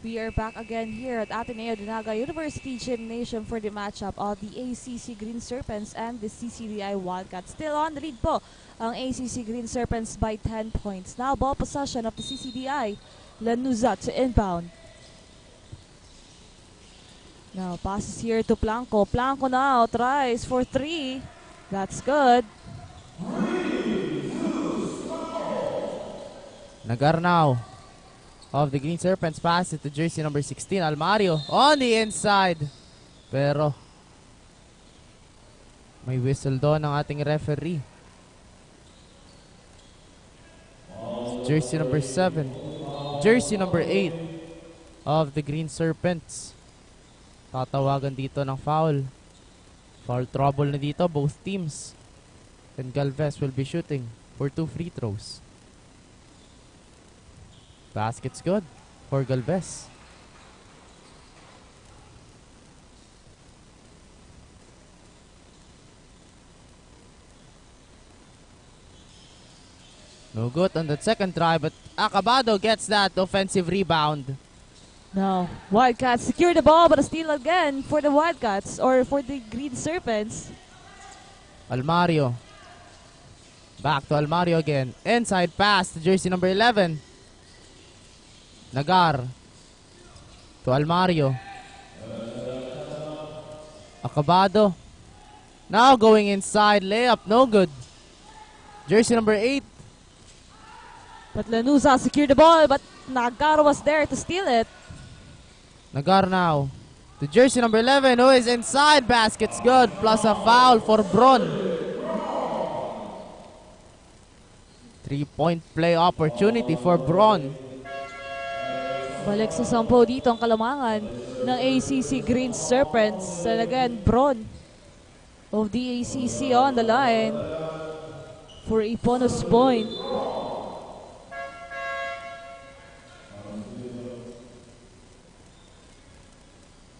We are back again here at ADNU NAGA University Gymnasium for the matchup of the ACC Green Serpents and the CCDI Wildcats. Still on the lead po ang ACC Green Serpents by 10 points. Now ball possession of the CCDI. Lanuza to inbound. Now passes here to Blanco. Blanco now tries for 3. That's good. Nagar now of the Green Serpents, pass it to jersey number 16, Almario on the inside. Pero may whistle doon ng ating referee. Jersey number 7, jersey number 8 of the Green Serpents. Tatawagan dito ng foul. Foul trouble na dito, both teams. And Galvez will be shooting for 2 free throws. Basket's good for Galvez. No good on that second try, but Acabado gets that offensive rebound. Now, Wildcats secure the ball, but a steal again for the Wildcats or for the Green Serpents. Almario. Back to Almario again. Inside pass to jersey number 11. Nagar to Almario. Acabado. Now going inside. Layup. No good. Jersey number 8. But Lanuza secured the ball, but Nagar was there to steal it. Nagar now to jersey number 11 who is inside. Basket's good. Plus a foul for Bron. 3-point play opportunity for Bron. Balik sa sampo dito ang kalamangan ng ACC Green Serpents. And again, Bron of the ACC on the line for a bonus point.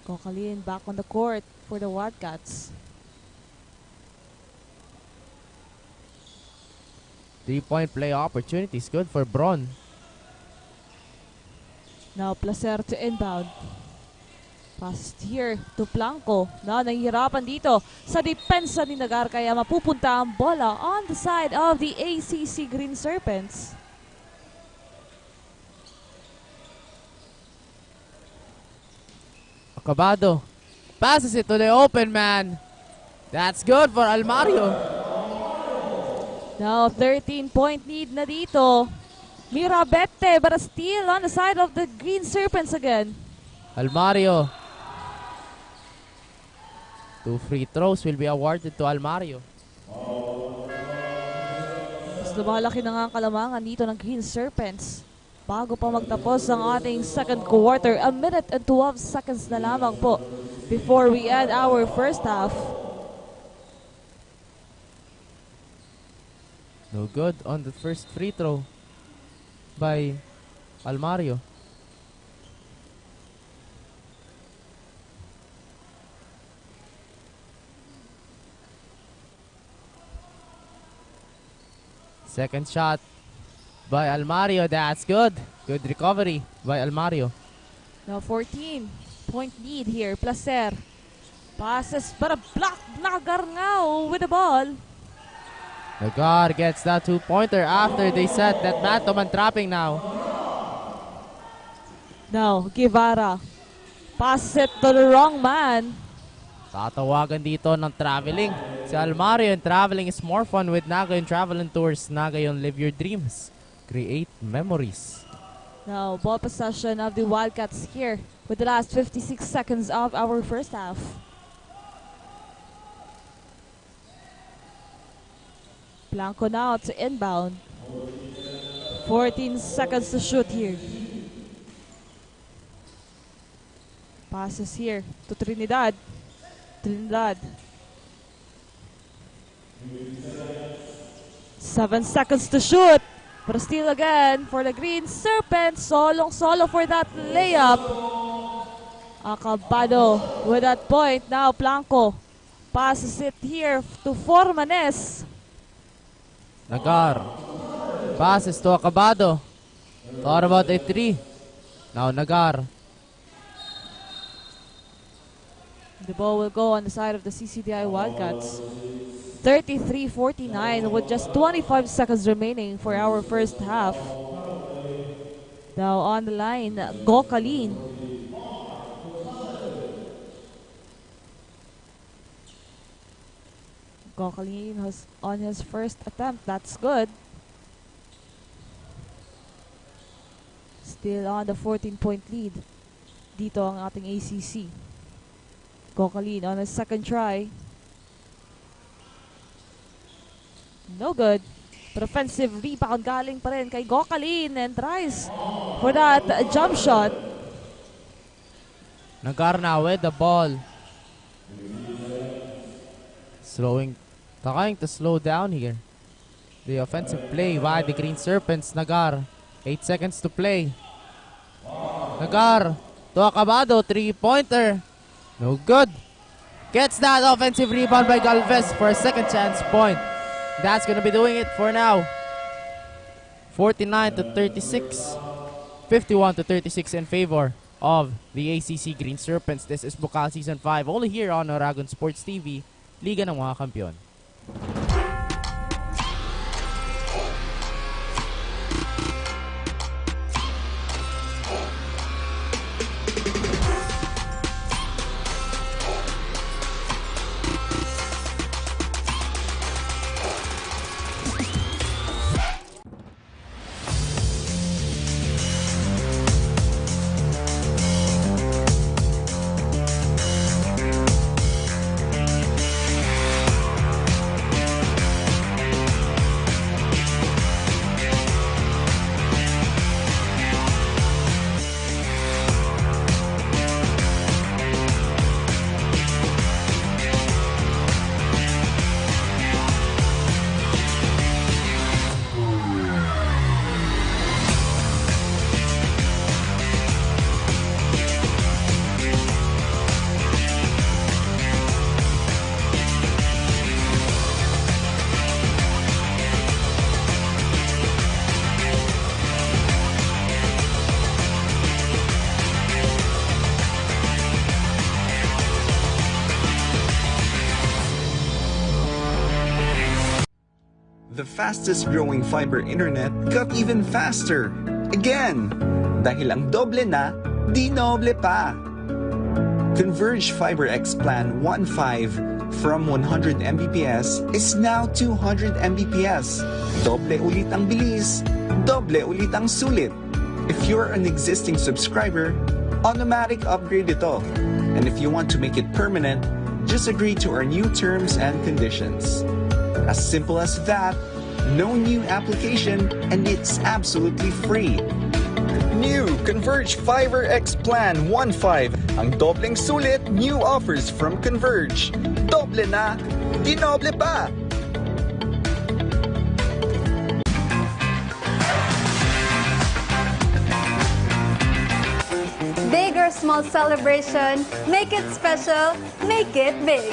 Kokalin back on the court for the Wildcats. 3-point play opportunity is good for Bron. Now Placer to inbound. Pass here to Blanco. Now nahihirapan dito sa depensa ni Nagar, kaya mapupunta ang bola on the side of the ACC Green Serpents. Acabado passes it to the open man. That's good for Almario. Now 13-point lead na dito. Mirabete, but a steal on the side of the Green Serpents again. Almario. 2 free throws will be awarded to Almario. Mas lumalaki na nga ang kalamangan dito ng Green Serpents. Bago pa magtapos ang ating second quarter, 1 minute and 12 seconds na lamang po before we end our first half. No good on the first free throw by Almario. Second shot by Almario. That's good. Good recovery by Almario. Now 14-point lead here. Placer passes, but a block. Nagar now with the ball. Nagar gets that 2-pointer after they set that man-to-man trapping now. Now Guevara passes it to the wrong man. Tatawagan dito ng traveling si Almario, and traveling is more fun with NAGA and Travel and Tours. NAGA, yung live your dreams. Create memories. Now ball possession of the Wildcats here with the last 56 seconds of our first half. Blanco now to inbound. 14 seconds to shoot here. Passes here to Trinidad. Trinidad. 7 seconds to shoot. But still again for the Green Serpents. Solo for that layup. Acabado with that point. Now Blanco passes it here to Formanes. Nagar passes to Acabado. Thought about a 3. Now Nagar The ball will go on the side of the CCDI Wildcats. 33-49 with just 25 seconds remaining for our first half. Now on the line, Gokalin. Gokalin has on his first attempt. That's good. Still on the 14-point lead. Dito ang ating ACC. Gokalin on his second try. No good. But offensive rebound galing pa rin kay Gokalin and tries for that jump shot. Nagar na with the ball. Trying to slow down here. The offensive play by the Green Serpents. Nagar, 8 seconds to play. Nagar to Acabado, 3-pointer. No good. Gets that offensive rebound by Galvez for a second chance point. That's gonna be doing it for now. 49-36. 51-36 in favor of the ACC Green Serpents. This is Bucal Season 5, only here on Oragon Sports TV, Liga ng mga Kampiyon. The fastest growing fiber internet got even faster. Again! Dahil ang doble na, di noble pa. Converge FiberX Plan 1.5 from 100 Mbps is now 200 Mbps. Doble ulit ang bilis, doble ulit ang sulit. If you're an existing subscriber, automatic upgrade ito. And if you want to make it permanent, just agree to our new terms and conditions. As simple as that, no new application, and it's absolutely free. New Converge FiberX Plan 1.5. Ang dobleng sulit, new offers from Converge. Doble na, di noble pa! Big or small celebration, make it special, make it big.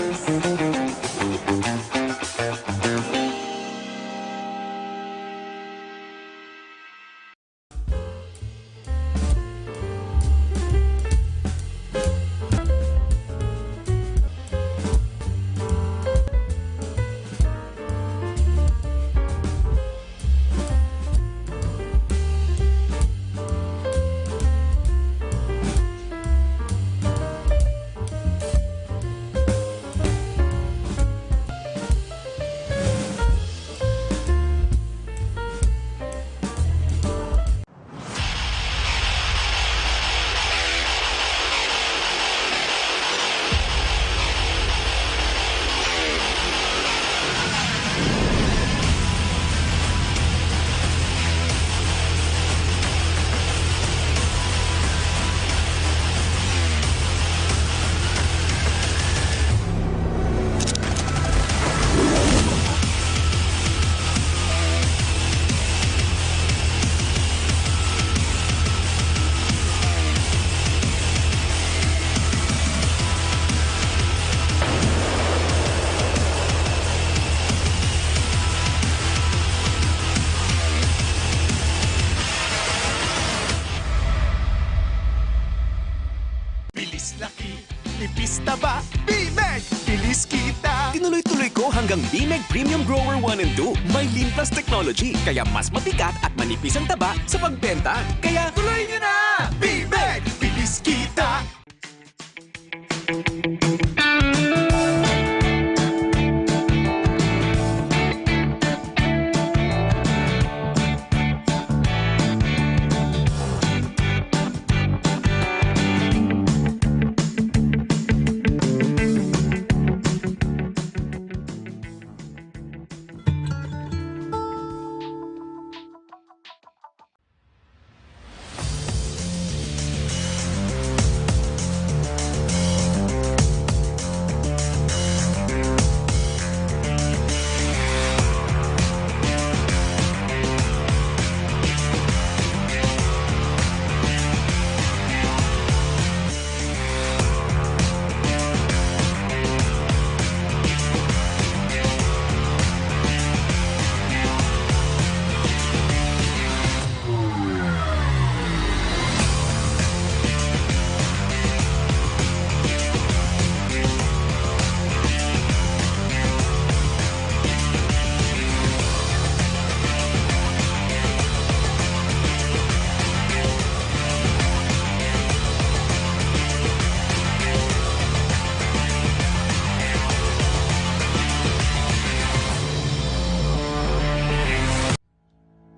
BMEG Premium Grower 1 and 2. May Lean Plus technology, kaya mas mabigat at manipis ang taba sa pagbenta. Kaya tuloy nyo na! BMEG! Bilis kita!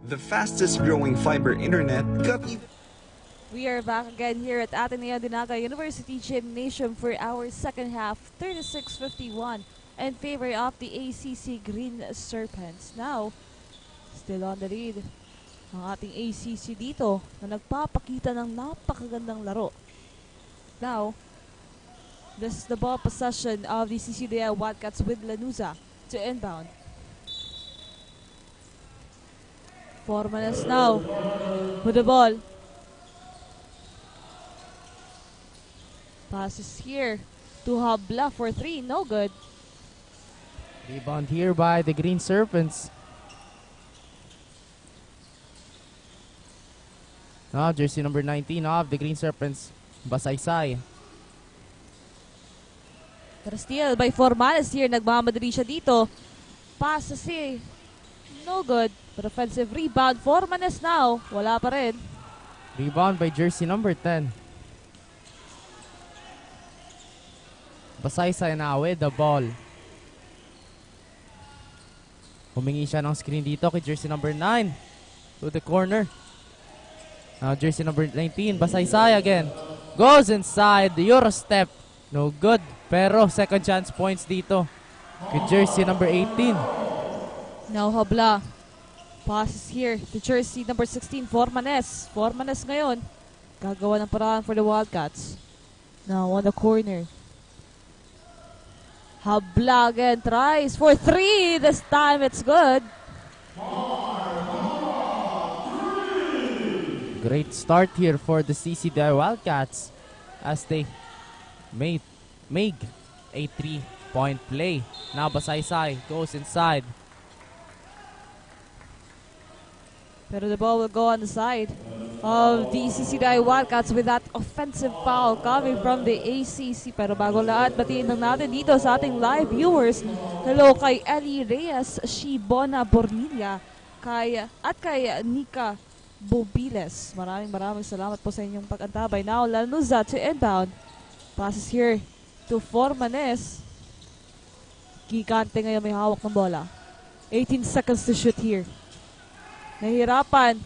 The fastest growing fiber internet got even... We are back again here at ADNU NAGA University Gymnasium for our second half, 36-51, in favor of the ACC Green Serpents. Now, still on the lead ang ating ACC dito na nagpapakita ng napakagandang laro. Now, this is the ball possession of the CCDI Wildcats with Lanuza to inbound. Formanes now with the ball. Passes here to Habla for 3, no good. Rebound here by the Green Serpents. Now, jersey number 19 of the Green Serpents, Basaysay. Steal by Formanes here. Nagmamadali siya dito. Passes here. No good. But offensive rebound. Formanes now. Wala pa rin. Rebound by jersey number 10. Basaysay na with the ball. Humingi siya ng screen dito kay jersey number 9. To the corner. Now jersey number 19. Basaysay again. Goes inside. The Euro step. No good. Pero second chance points dito kay jersey number 18. Now Habla. Passes here to jersey number 16, Formanes. Formanes ngayon, gagawa ng paraan for the Wildcats. Now on the corner. Habla again tries for 3. This time it's good. Great start here for the CCDI Wildcats as they made a 3-point play. Now Basaysay goes inside. Pero the ball will go on the side of the CCDI Wildcats with that offensive foul coming from the ACC. Pero bago lahat, batiin lang natin dito sa ating live viewers. Hello kay Ellie Reyes, Shibona Bornilla, at kay Nika Bobiles. Maraming salamat po sa inyong pag-antabay. Now, Lanuza to inbound. Passes here to Formanes. Gigante ngayon may hawak ng bola. 18 seconds to shoot here. Nahihirapan.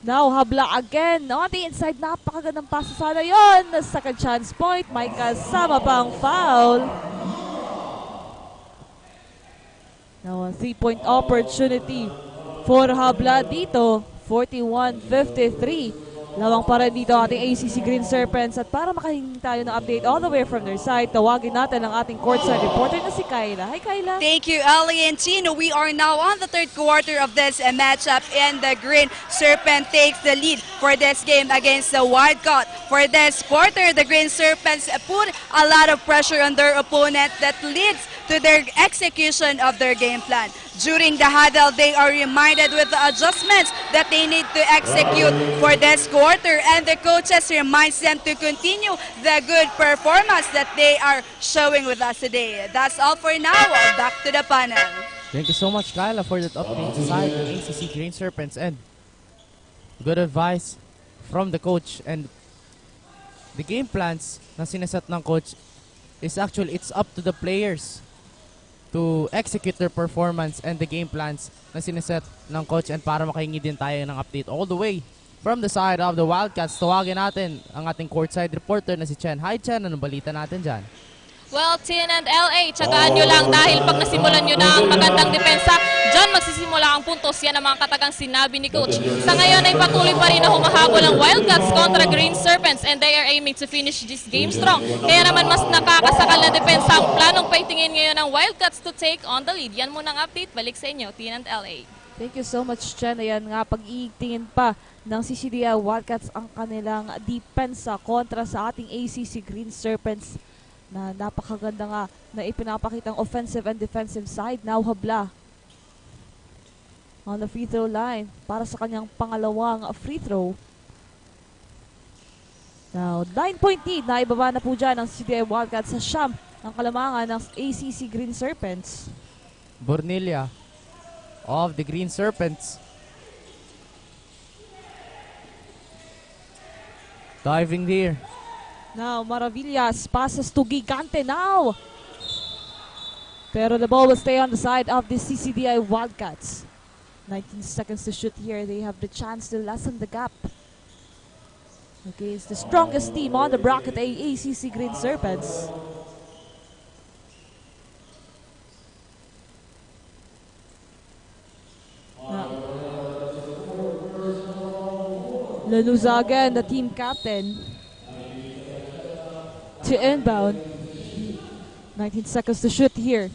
Now, Habla again. On the inside, napakagandang pasa sana yun. Second chance point. May kasama pang foul. Now, a 3-point opportunity for Habla dito. 41-53. Lawang pa rin dito ating ACC Green Serpents. At para makahingi tayo ng update all the way from their side, tawagin natin ang ating courtside reporter na si Kyla. Hi, Kyla. Thank you, Ali and Tino. We are now on the third quarter of this matchup, and the Green Serpent takes the lead for this game against the Wildcat. For this quarter, the Green Serpents put a lot of pressure on their opponent that leads to their execution of their game plan. During the huddle, they are reminded with the adjustments that they need to execute for this quarter, and the coaches reminds them to continue the good performance that they are showing with us today. That's all for now. Back to the panel. Thank you so much, Kyla, for that update aside ng ACC Green Serpents and good advice from the coach. And the game plans na sineset ng coach is actually it's up to the players to execute their performance and the game plans na sineset ng coach. And para makahingi din tayo ng update all the way from the side of the Wildcats, tawagin natin ang ating courtside reporter na si Chen. Hi Chen, anong balita natin dyan? Well, Tin and LA, tsagaan nyo lang dahil pag nasimulan nyo na ang magandang depensa, dyan magsisimula ang puntos. Yan ang mga katagang sinabi ni Coach. Sa ngayon ay patuloy pa rin na humahabol ang Wildcats kontra Green Serpents and they are aiming to finish this game strong. Kaya naman mas nakakasakal na depensa ang planong paitingin ngayon ng Wildcats to take on the lead. Yan muna ang update. Balik sa inyo, Tin and LA. Thank you so much, Chen. Ayan nga, pag-itingin pa ng CCDI Wildcats ang kanilang depensa kontra sa ating ACC Green Serpents na napakaganda nga na ipinapakitang offensive and defensive side. Now Habla on the free throw line para sa kanyang pangalawang free throw. Now 9-point lead na ibaba na po dyan ang CCDI Wildcats sa siyam ng kalamangan ng ACC Green Serpents. Bornelia of the Green Serpents diving there. Now, Maravillas passes to Gigante now. Pero the ball will stay on the side of the CCDI Wildcats. 19 seconds to shoot here. They have the chance to lessen the gap. Okay, it's the strongest team on the bracket, ACC Green Serpents. Lanuza again, the team captain. To inbound. 19 seconds to shoot here.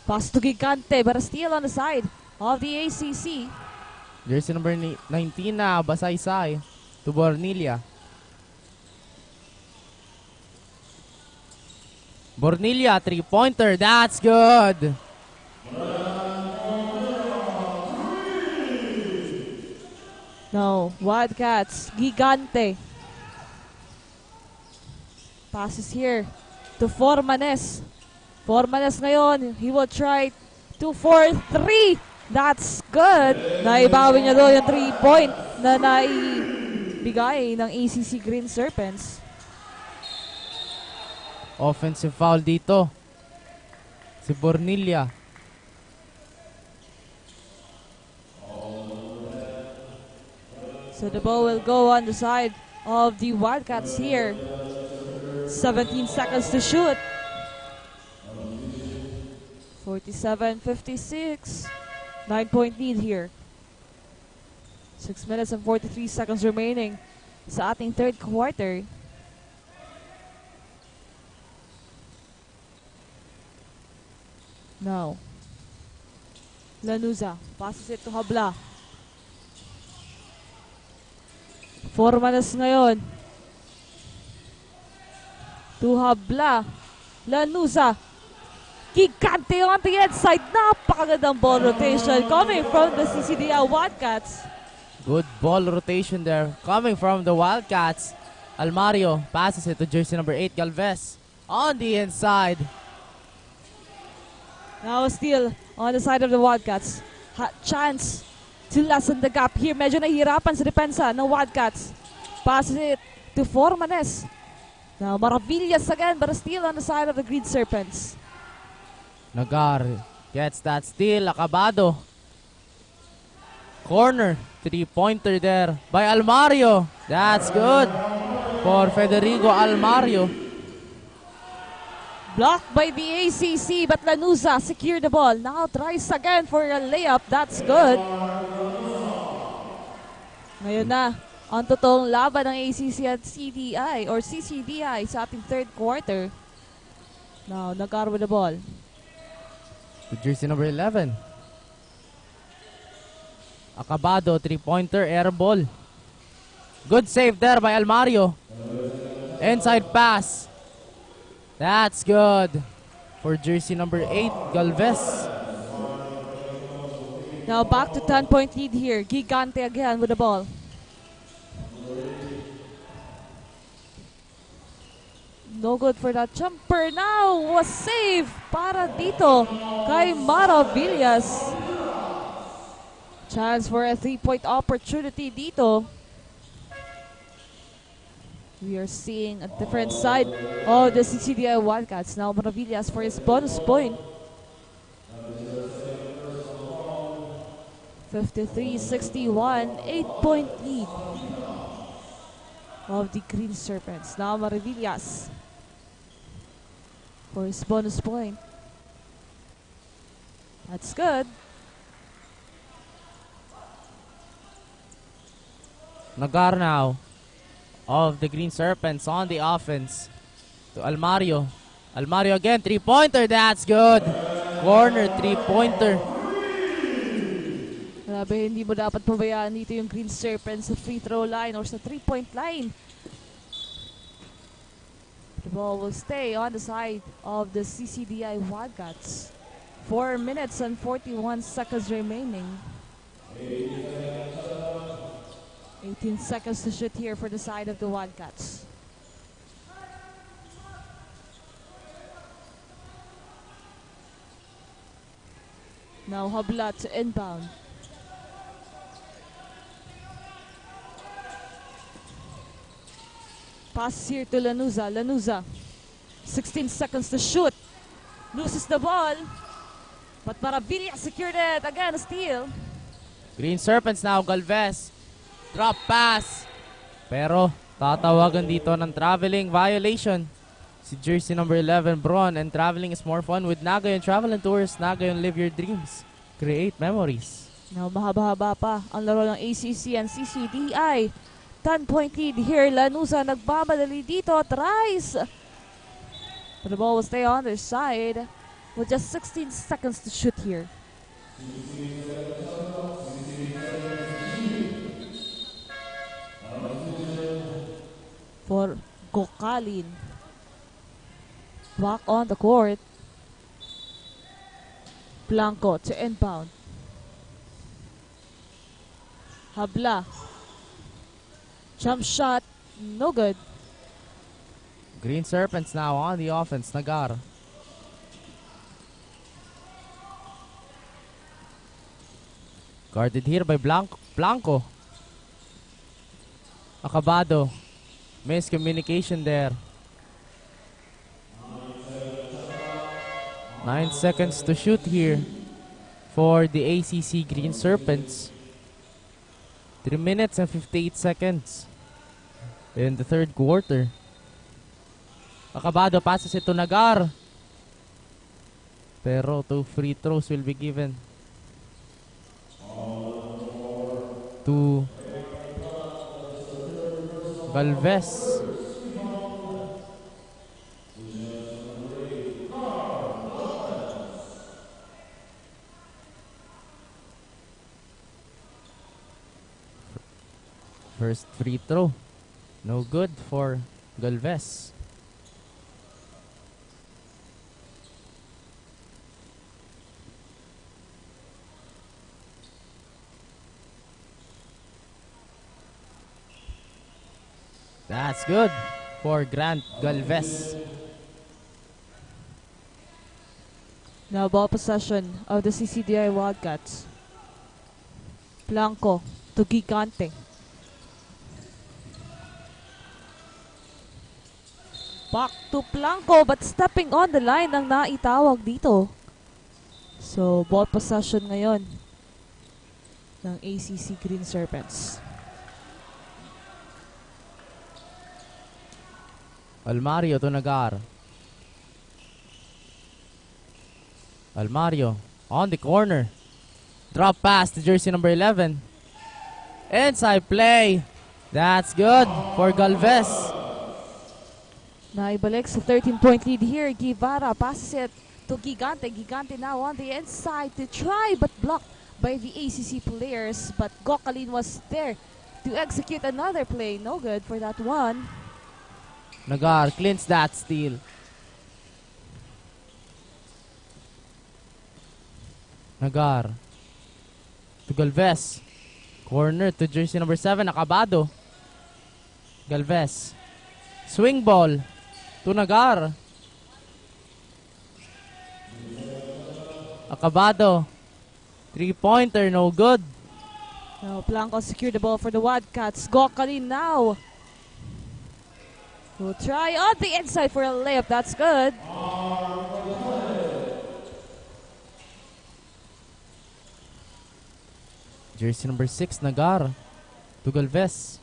Pass to Gigante, but a steal on the side of the ACC. Jersey number 19 na, Basaysay to Bornelia. Bornelia, three-pointer. That's good. No, Wildcats, Gigante. Passes here to Formanes. Formanes ngayon, he will try 2-4-3. That's good. Naibawi niya doon yung 3-point na naibigay ng ACC Green Serpents. Offensive foul dito. Si Bornelia. So the ball will go on the side of the Wildcats here. 17 seconds to shoot. 47-56. 9-point lead here. 6 minutes and 43 seconds remaining sa ating third quarter. Now, Lanuza passes it to Habla. Formanes ngayon. To Habla. Lanuza. Gigante on the inside. Napakagandang ball rotation coming from the CCDI Wildcats. Good ball rotation there coming from the Wildcats. Almario passes it to jersey number 8, Galvez. On the inside. Now still on the side of the Wildcats. Chance to lessen the gap here. Medyo nahihirapan sa depensa ng Wildcats. Passes it to Formanes. Now Maravillas again, but still on the side of the Green Serpents. Nagar gets that steal. Acabado. Corner. Three-pointer there by Almario. That's good for Federico Almario. Blocked by the ACC, but Lanuza secured the ball. Now tries again for a layup. That's good. Ngayon na ang totoong laban ng ACC at CDI or CCDI sa ating third quarter. Now, Nagar with the ball. To jersey number 11. Acabado, three-pointer, air ball. Good save there by Almario. Inside pass. That's good for jersey number 8, Galvez. Now back to 10-point lead here. Gigante again with the ball. No good for that jumper. Now was saved para dito kay Maravillas. Chance for a 3-point opportunity dito. We are seeing a different side of the CCDI Wildcats. Now Maravillas for his bonus point. 53-61, 8-point lead of the Green Serpents. Now Maravillas for his bonus point. That's good. Nagar now of the Green Serpents on the offense to Almario. Almario again, 3-pointer. That's good. Corner 3-pointer. Grabe, hindi mo dapat pabayaan dito yung Green Serpents sa free throw line or sa 3-point line. The ball will stay on the side of the CCDI Wildcats. 4 minutes and 41 seconds remaining. 18 seconds to shoot here for the side of the Wildcats. Now Habla to inbound. Pass here to Lanuza. Lanuza. 16 seconds to shoot. Loses the ball. But Maravilla secured it. Again, a steal. Green Serpents now, Galvez. Drop pass. Pero tatawagan dito ng traveling violation. Si jersey number 11, Bron. And traveling is more fun with NAGA and Travel and Tours. NAGA and live your dreams. Create memories. Now mahaba-haba pa ang laro ng ACC and CCDI. 10-point lead here. Lanuza nagbamadali dito. Tries. But the ball will stay on their side with just 16 seconds to shoot here. For Gocalin. Back on the court. Blanco to inbound. Habla. Jump shot, no good. Green Serpents now on the offense. Nagar. Guarded here by Blanco. Acabado. Miscommunication there. 9 seconds to shoot here for the ACC Green Serpents. 3 minutes and 58 seconds in the third quarter. Acabado passes it to Nagar. Pero 2 free throws will be given to Galvez. First free throw. No good for Galvez. That's good for Grant Galvez. Now ball possession of the CCDI Wildcats. Blanco to Gigante. Back to Blanco but stepping on the line ang naitawag dito. So ball possession ngayon ng ACC Green Serpents. Almario to Nagar. Almario on the corner. Drop pass to jersey number 11. Inside play. That's good for Galvez. Naibalik sa 13-point lead here. Guevara passes it to Gigante. Gigante now on the inside to try but blocked by the ACC players. But Gocalin was there to execute another play. No good for that one. Nagar cleans that steal. Nagar to Galvez. Corner to jersey number 7, Acabado. Galvez. Swing ball to Nagar. Acabado. 3-pointer, no good. Now Blanco secured the ball for the Wildcats. Gokali now. We'll try on the inside for a layup. That's good. Jersey number 6, Nagar. To Galvez.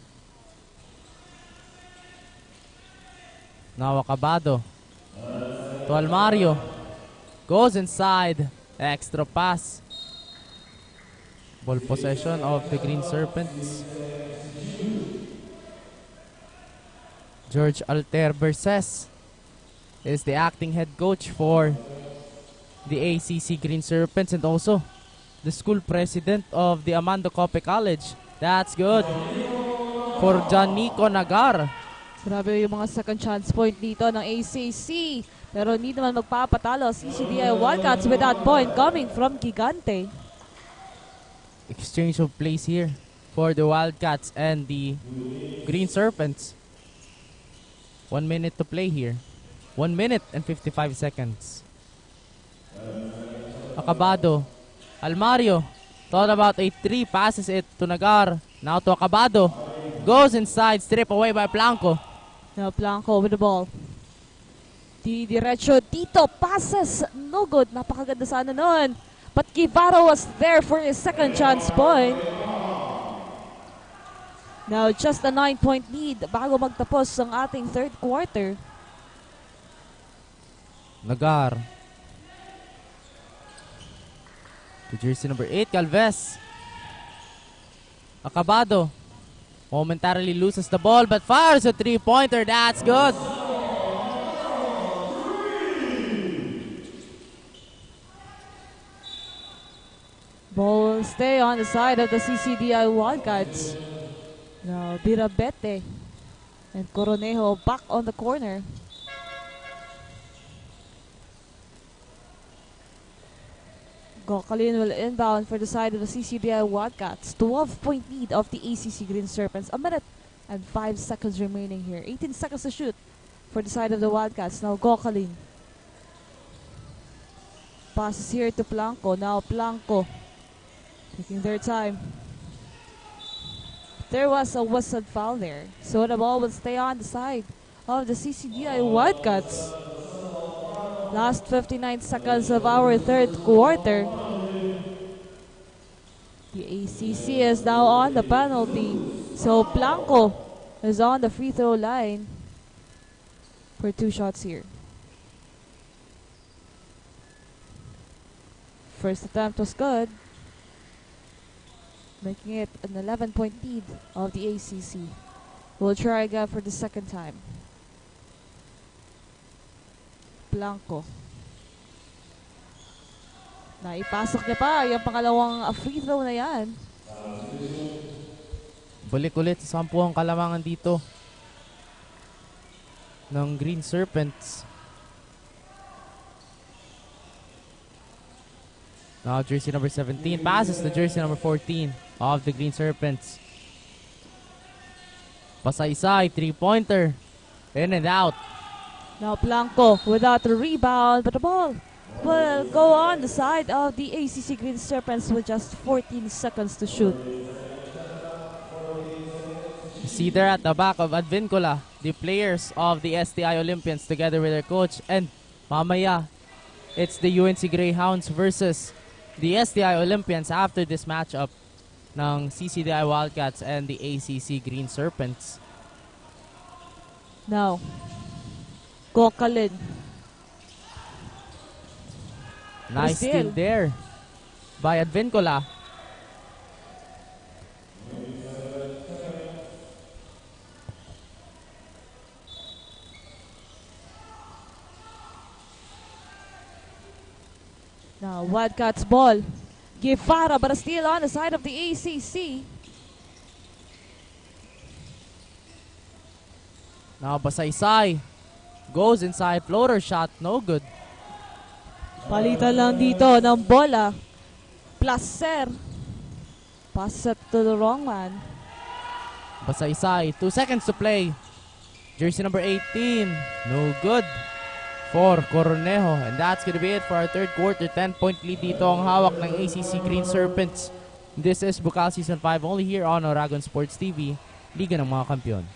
Now Acabado. To Almario. Goes inside. Extra pass. Ball possession of the Green Serpents. George Alter Berses is the acting head coach for the ACC Green Serpents and also the school president of the Amando Cope College. That's good for Janico Nagar. Grabe yung mga second chance point dito ng ACC. Pero hindi naman magpapatalo CCDI Wildcats with that point coming from Gigante. Exchange of plays here for the Wildcats and the Green Serpents. 1 minute to play here. 1 minute and 55 seconds. Acabado. Almario. Thought about a 3. Passes it to Nagar. Now to Acabado. Goes inside. Strip away by Blanco. Now Blanco with the ball. Di diretso dito. Passes. No good. Napakaganda sana nun. But Guevara was there for his second chance point. Now just a 9-point lead bago magtapos ang ating third quarter. Nagar. To jersey number 8, Galvez. Acabado. Momentarily loses the ball but fires a 3-pointer. That's good. Ball will stay on the side of the CCDI Wildcats. Now Birabete and Coronejo back on the corner. Gokalin will inbound for the side of the CCDI Wildcats. 12-point lead of the ACC Green Serpents. 1 minute and 5 seconds remaining here. 18 seconds to shoot for the side of the Wildcats. Now Gokalin. Passes here to Blanco. Now Blanco taking their time. There was a whistled foul there. So the ball will stay on the side of the CCDI Wildcats. Last 59 seconds of our third quarter. The ACC is now on the penalty. So Blanco is on the free throw line for 2 shots here. First attempt was good, making it an 11-point lead of the ACC. We'll try again for the second time. Blanco. Naipasok niya pa yung pangalawang free throw na yan. Balik ulit sa 10 ang kalamangan dito ng Green Serpents. Now jersey number 17 passes to jersey number 14 of the Green Serpents. Pasaysay, 3-pointer. In and out. Now Blanco without the rebound, but the ball will go on the side of the ACC Green Serpents with just 14 seconds to shoot. You see there at the back of Advincula, the players of the STI Olympians together with their coach. And mamaya, it's the UNC Greyhounds versus the STI Olympians after this matchup ng CCDI Wildcats and the ACC Green Serpents. Now, Gokalin. Nice steal there by Advincula. Now, Wildcats ball. Guevara, but a steal on the side of the ACC. Now, Basaysay goes inside, floater shot, no good. Palitan lang dito ng bola. Placer. Pass it to the wrong man. Basaysay, 2 seconds to play. Jersey number 18, no good for Cornejo. And that's gonna be it for our third quarter. 10-point lead dito ang hawak ng ACC Green Serpents. This is Bucal Season 5 only here on Oragon Sports TV, Liga ng mga Kampiyon.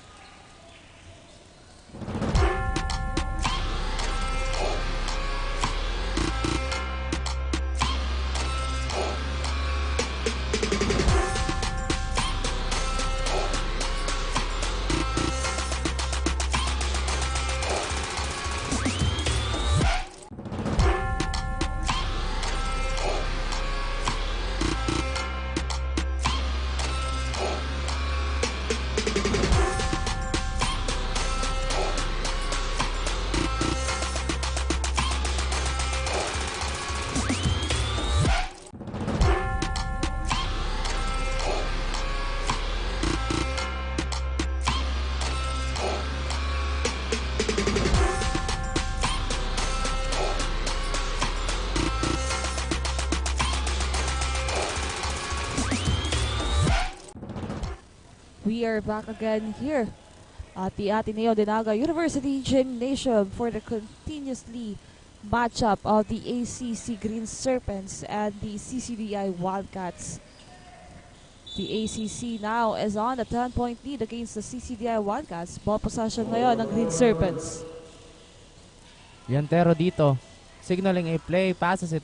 We are back again here at the ADNU NAGA University Gymnasium for the continuously matchup of the ACC Green Serpents and the CCDI Wildcats. The ACC now is on a 10-point lead against the CCDI Wildcats. Ball possession ngayon ng Green Serpents. Yantero dito, signaling a play, passes it.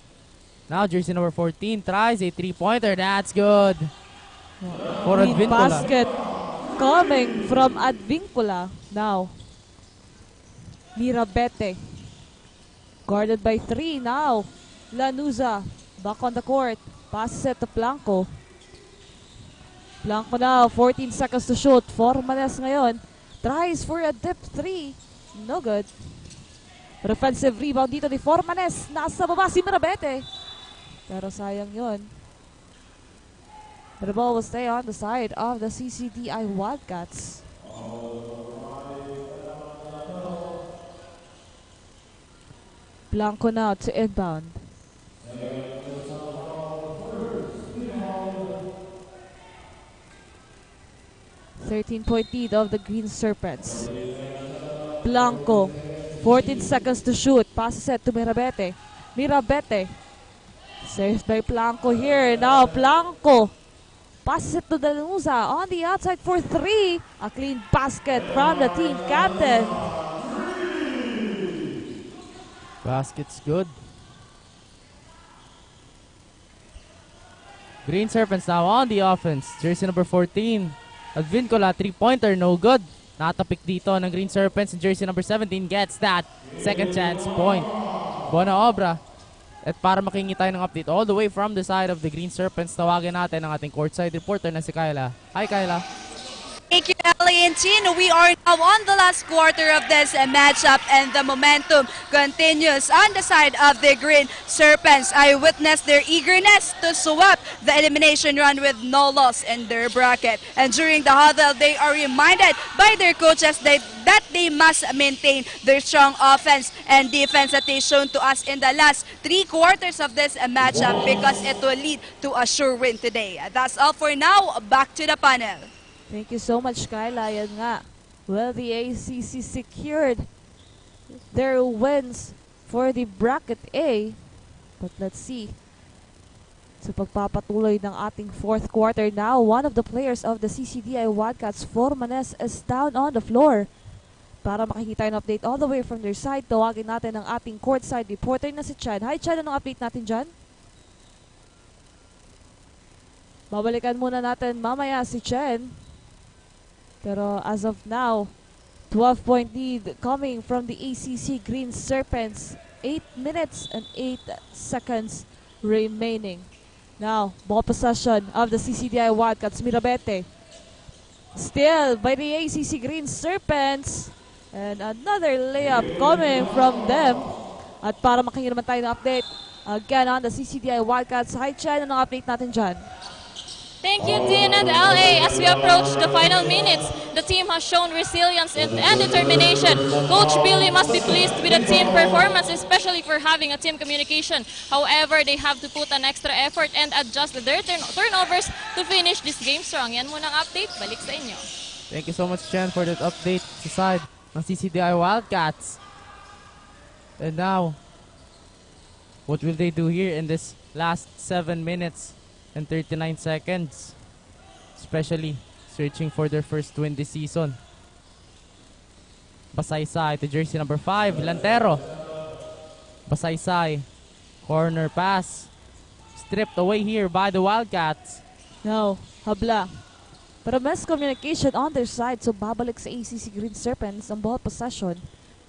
Now jersey number 14 tries a 3-pointer. That's good. For Lead Advincula. basket coming from Advincula. Now, Mirabete. Guarded by 3 now. Lanuza back on the court. Passes it to Blanco. Blanco now, 14 seconds to shoot. Formanes ngayon. Tries for a dip 3. No good. Offensive rebound dito ni Formanes. Nasa baba si Mirabete. Pero sayang yun. The ball will stay on the side of the CCDI Wildcats. Blanco now to inbound. .13-point lead of the Green Serpents. Blanco, 14 seconds to shoot. Passes it to Mirabete. Mirabete. Saved by Blanco here. Now Blanco. Passes it to Danusa on the outside for 3. A clean basket from the team captain. Basket's good. Green Serpents now on the offense. Jersey number 14. Advincula, 3-pointer, no good. Natapik dito ng Green Serpents. And jersey number 17 gets that second chance point. Buena obra. At para makingi tayo ng update all the way from the side of the Green Serpents, tawagin natin ang ating courtside reporter na si Kyla. Hi, Kyla. Thank you, Ellie and Chin. We are now on the last quarter of this matchup, and the momentum continues on the side of the Green Serpents. I witnessed their eagerness to swap the elimination run with no loss in their bracket. And during the huddle, they are reminded by their coaches that they must maintain their strong offense and defense that they've shown to us in the last 3 quarters of this matchup, because it will lead to a sure win today. That's all for now. Back to the panel. Thank you so much, Kyla. Yan nga. Well, the ACC secured their wins for the bracket A. But let's see. Sa pagpapatuloy ng ating fourth quarter now, one of the players of the CCDI Wildcats, Formanes, is down on the floor. Para makikita yung update all the way from their side, tawagin natin ang ating courtside reporter na si Chan. Hi, Chan. Anong update natin dyan? Babalikan muna natin mamaya si Chen. Pero as of now, 12-point lead coming from the ACC Green Serpents. 8 minutes and 8 seconds remaining. Now, ball possession of the CCDI Wildcats. Mirabete. Still by the ACC Green Serpents. And another layup coming from them. At para makingi naman tayo ng update again on the CCDI Wildcats. Hi, Chen. Anong update natin dyan? Thank you, Dean and LA. As we approach the final minutes, the team has shown resilience and determination. Coach Billy must be pleased with the team performance, especially for having a team communication. However, they have to put an extra effort and adjust their turnovers to finish this game strong. Yan muna ang update. Balik sa inyo. Thank you so much, Chen, for that update sa side ng CCDI Wildcats. And now, what will they do here in this last 7 minutes and 39 seconds? Especially searching for their first win this season. Basaysay to jersey number 5, Lantero. Basaysay, corner pass. Stripped away here by the Wildcats. No, habla. Pero miscommunication on their side, so babalik sa ACC Green Serpents ang ball possession.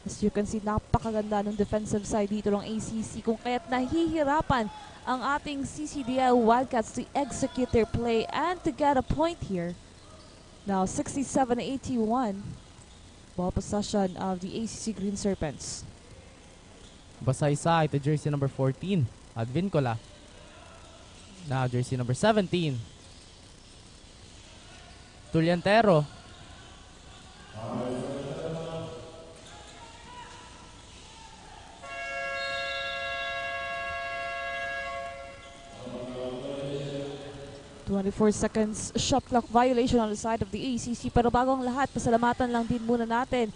As you can see, napakaganda ng defensive side dito ng ACC kung kaya't nahihirapan ang ating CCDI Wildcats to execute their play and to get a point here. Now, 67-81. Ball possession of the ACC Green Serpents. Basaysay to jersey number 14, Advincola. Now, jersey number 17, Tuliantero. "24 seconds shot clock violation on the side of the ACC." Pero bago ang lahat, pasalamatan lang din muna natin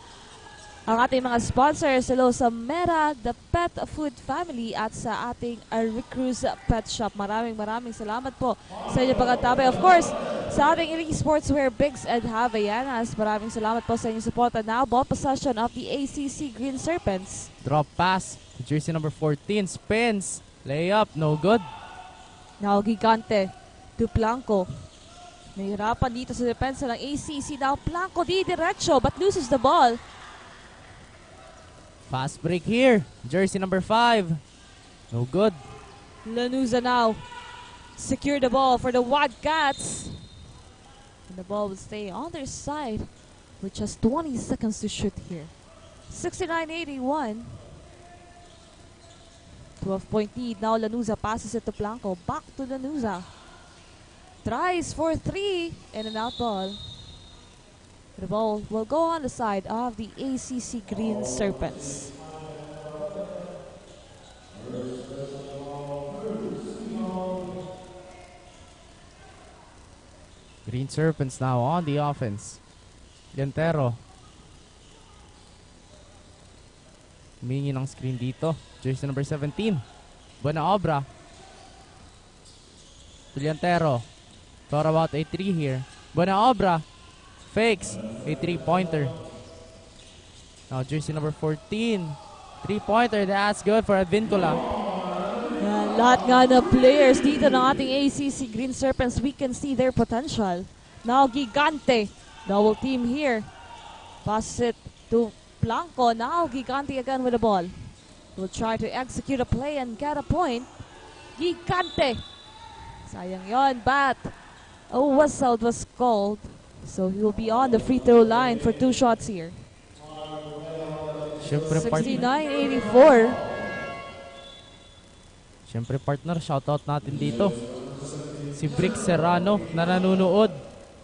ang ating mga sponsors. Hello sa Merag, the Pet Food Family at sa ating Recruz Pet Shop. Maraming salamat po sa inyong pagkatabi. Of course, sa ating Elite Sportswear, Bigs and Havaianas. Maraming salamat po sa inyong support. And now, ball possession of the ACC Green Serpents. Drop pass to jersey number 14, spins. Layup, no good. Now, Gigante to Blanco. Nahihirapan dito sa depensa ng ACC. Now, Blanco di diretso but loses the ball. Fast break here. Jersey number 5. No good. Lanuza now secure the ball for the Wildcats. And the ball will stay on their side with just 20 seconds to shoot here. 69-81. 12-point lead. Now Lanuza passes it to Blanco. Back to Lanuza. Tries for 3 and an out ball. The ball will go on the side of the ACC Green Serpents. Green Serpents now on the offense. Gantero. Humingi ng screen dito. Jersey number 17. Buenaobra. Tuliantero. Thought about a 3 here. Buenaobra. Fakes. A 3-pointer. Now jersey number 14. 3-pointer. That's good for Advincola. Yan, lahat nga na players dito ng ating ACC Green Serpents, we can see their potential. Now Gigante. Double team here. Pass it to Blanco. Now Gigante again with the ball. Will try to execute a play and get a point. Gigante. Sayang yon, but a whistle was called. So he will be on the free throw line for 2 shots here. 69-84. Siyempre partner, shoutout natin dito. Si Brick Serrano na nanonood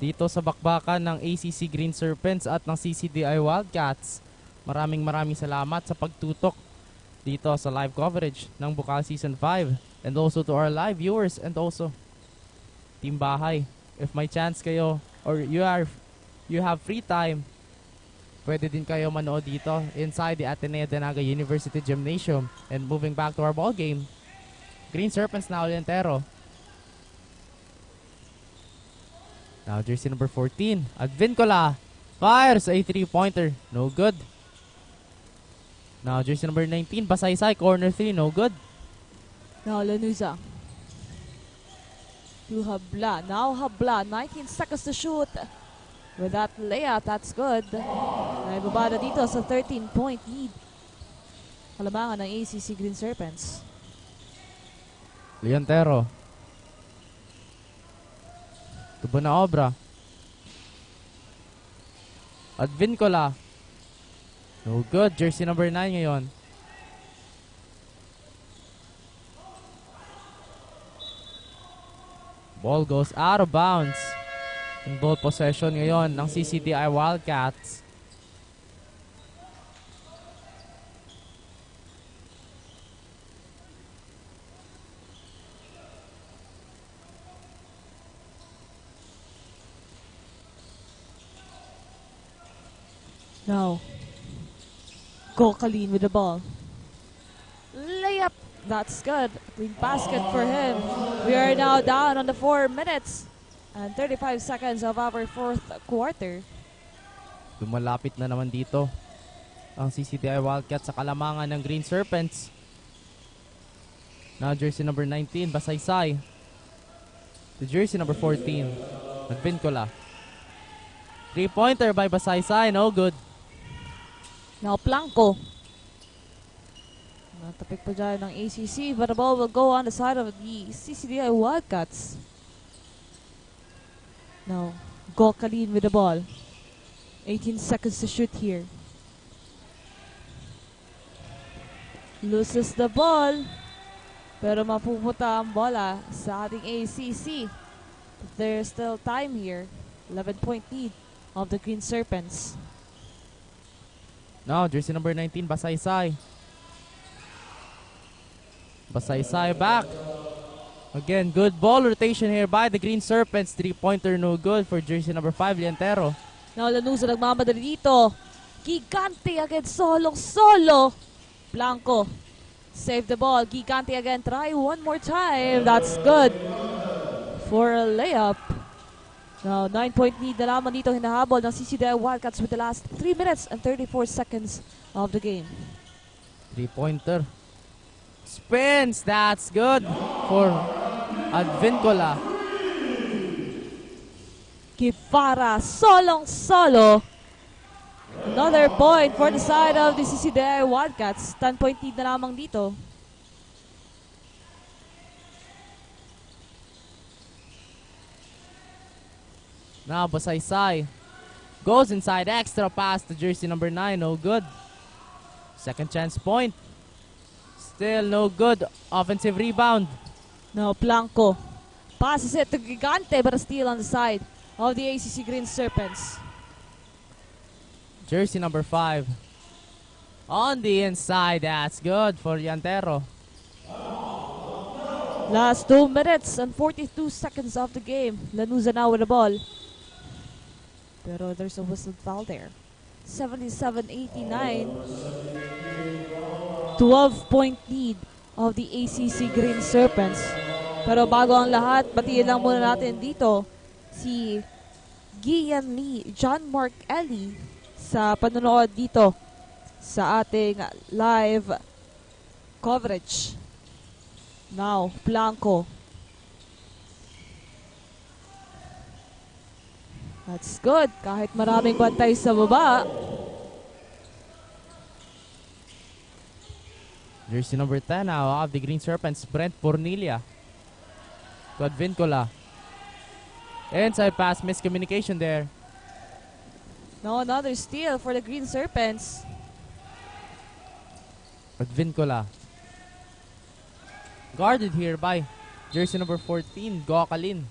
dito sa bakbakan ng ACC Green Serpents at ng CCDI Wildcats. Maraming salamat sa pagtutok dito sa live coverage ng Bucal Season 5. And also to our live viewers and also Team Bahay. If may chance kayo or you have free time, pwede din kayo manood dito inside the ADNU University Gymnasium. And moving back to our ball game, Green Serpents now Lentero. Now jersey number 14, Advincola fires a 3-pointer, no good. Now jersey number 19, Basaysay, corner 3, no good. Now Lanuza to Habla. Now Habla, 19 seconds to shoot. With that layup, that's good. Naibabada dito sa 13-point lead. Kalamangan ng ACC Green Serpents. Leontero. To Buenaobra. Advincola. No good. Jersey number 9 ngayon. Ball goes out of bounds. In ball possession ngayon ng CCDI Wildcats. Now, Bucal with the ball. Layup. That's good. Clean basket for him. We are now down on the 4 minutes and 35 seconds of our fourth quarter. Lumalapit na naman dito ang CCDI Wildcats sa kalamangan ng Green Serpents. Now jersey number 19, Basaysay. The jersey number 14, Nagvincola. 3-pointer by Basaysay, no good. Now Blanco. Natapik pa dyan ng ACC, but the ball will go on the side of the CCDI Wildcats. Now, Bucal with the ball. 18 seconds to shoot here. Loses the ball. Pero mapupunta ang bola sa ating ACC. But there's still time here. 11-point lead of the Green Serpents. Now, jersey number 19, Basaysay. Basaysay back. Again, good ball rotation here by the Green Serpents. 3-pointer no good for jersey number 5, Liantero. Now, Lanuza nagmamadali dito. Gigante again, solo. Blanco. Save the ball. Gigante again. Try one more time. That's good for a layup. Now, 9-point lead na naman dito hinahabol ng CCDI Wildcats with the last 3 minutes and 34 seconds of the game. 3-pointer. Spins. That's good for Advincola. Kifara, solo. Another point for the side of the CCDI Wildcats. 10-point lead na lamang dito. Now Basaysay goes inside, extra pass to jersey number 9, no good. Second chance point. Still no good. Offensive rebound. Now Blanco passes it to Gigante, but a steal on the side of the ACC Green Serpents. Jersey number 5 on the inside. That's good for Liantero. Last 2 minutes and 42 seconds of the game. Lanuza now with the ball. Pero there's a whistle foul there. 77-89. 12-point lead of the ACC Green Serpents. Pero bago ang lahat, batiin lang muna natin dito si Gian Lee, John Mark Ellie sa panonood dito sa ating live coverage. Now, Blanco. That's good. Kahit maraming bantay sa baba. Jersey number 10 now of the Green Serpents, Brent Pornilla. To Advincola. Inside pass, miscommunication there. Now another steal for the Green Serpents. Advincola. Guarded here by jersey number 14, Bucal.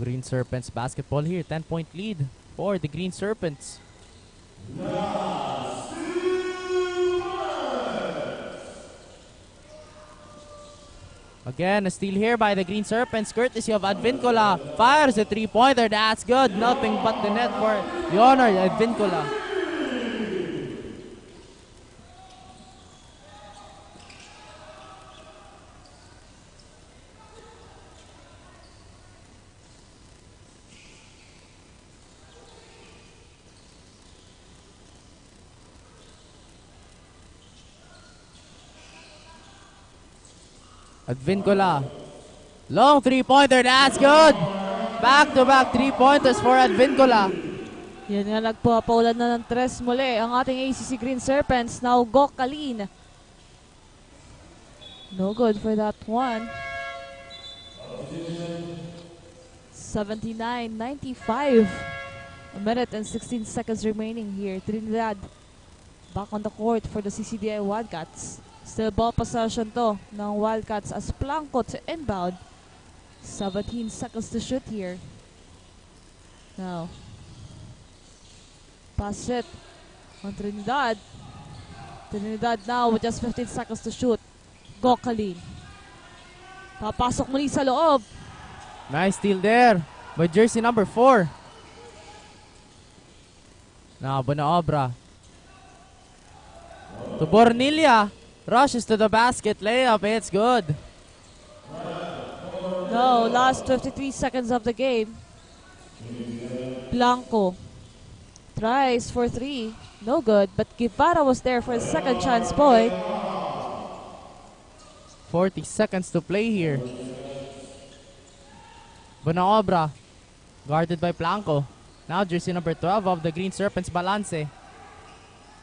Green Serpents basketball here. 10-point lead for the Green Serpents. Again, a steal here by the Green Serpents, courtesy of Advincola. Fires a 3-pointer. That's good. Nothing but the net for Leonard Advincola. Advincola. Long 3-pointer. That's good. Back-to-back 3-pointers for Advincola. Yan nga, nagpapaulan na ng tres muli ang ating ACC Green Serpents. Now, Bucal. No good for that one. 79-95. A minute and 16 seconds remaining here. Trinidad back on the court for the CCDI Wildcats. Still ball possession to ng Wildcats as Blanco to inbound. 17 seconds to shoot here. Now, pass it on Trinidad. Trinidad now with just 15 seconds to shoot. Bucal. Papasok muli sa loob. Nice steal there by jersey number 4. Now, Bonaobra. To Bornilla. Rushes to the basket. Layup. It's good. No, last 53 seconds of the game. Blanco tries for 3. No good, but Guevara was there for a second chance point. 40 seconds to play here. Bonaobra. Guarded by Blanco. Now jersey number 12 of the Green Serpents, Balance.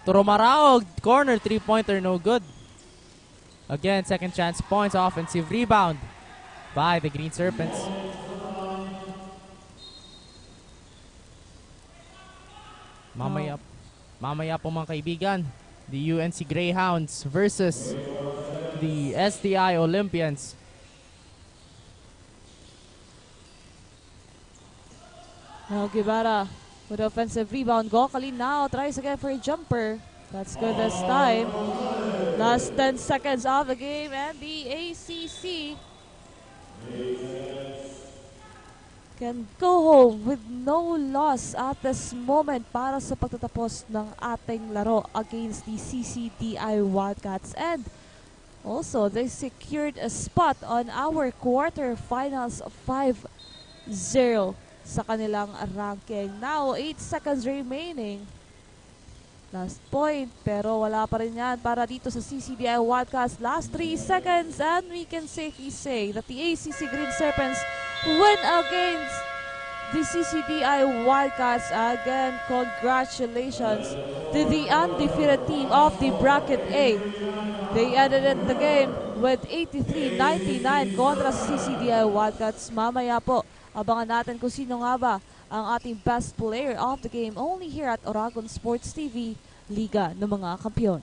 To Romarao. Corner 3-pointer. No good. Again, second chance points. Offensive rebound by the Green Serpents. Mamaya po mga kaibigan, the UNC Greyhounds versus the STI Olympians. Now Guevara with offensive rebound. Gokali now tries again for a jumper. That's good this time. Last 10 seconds of the game, and the ACC can go home with no loss at this moment para sa pagtatapos ng ating laro against the CCDI Wildcats. And also, they secured a spot on our quarterfinals 5-0 sa kanilang ranking. Now, 8 seconds remaining. Last point, pero wala pa rin yan para dito sa CCDI Wildcats. Last 3 seconds, and we can safely say that the ACC Green Serpents win against the CCDI Wildcats. Again, congratulations to the undefeated team of the Bracket A. They ended the game with 83-99 kontra sa CCDI Wildcats. Mamaya po, abangan natin kung sino nga ba ang ating best player of the game only here at Oragon Sports TV, Liga ng mga Kampiyon.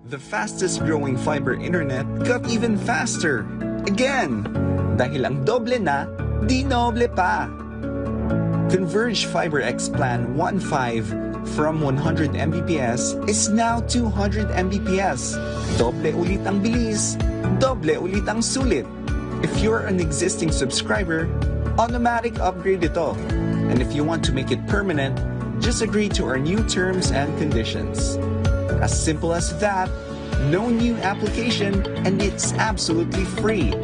The fastest growing fiber internet got even faster. Again! Dahil ang doble na, di noble pa. Converge FiberX Plan 1.5 from 100 Mbps is now 200 Mbps. Doble ulit ang bilis, doble ulit ang sulit. If you're an existing subscriber, automatic upgrade ito. And if you want to make it permanent, just agree to our new terms and conditions. As simple as that, no new application, and it's absolutely free.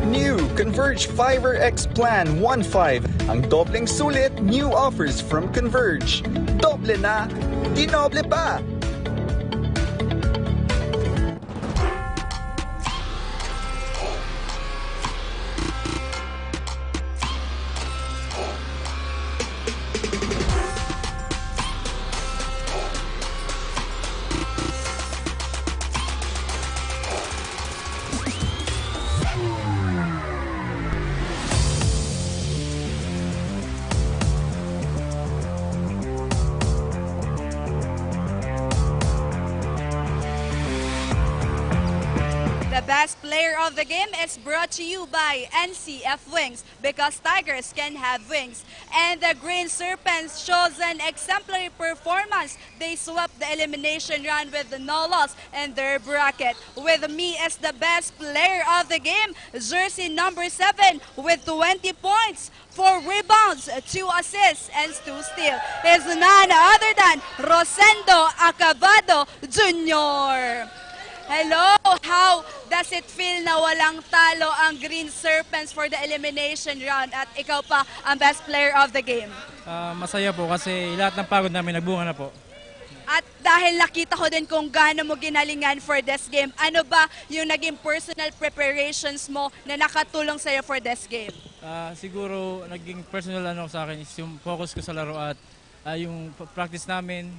New Converge FiberX Plan 1.5. Ang dobleng sulit, new offers from Converge. Doble na, di noble pa! best player of the game is brought to you by NCF Wings, because tigers can have wings. And the Green Serpents shows an exemplary performance. They swept the elimination round with no loss in their bracket. With me as the best player of the game, jersey number 7 with 20 points, 4 rebounds, 2 assists, and 2 steals is none other than Rosendo Acabado Jr. Hello, how does it feel na walang talo ang Green Serpents for the elimination round at ikaw pa ang best player of the game? Masaya po kasi lahat ng pagod namin nagbunga na po. At dahil nakita ko din kung gaano mo ginalingan for this game, ano ba yung naging personal preparations mo na nakatulong sa'yo for this game? Siguro naging personal sa akin is yung focus ko sa laro at yung practice namin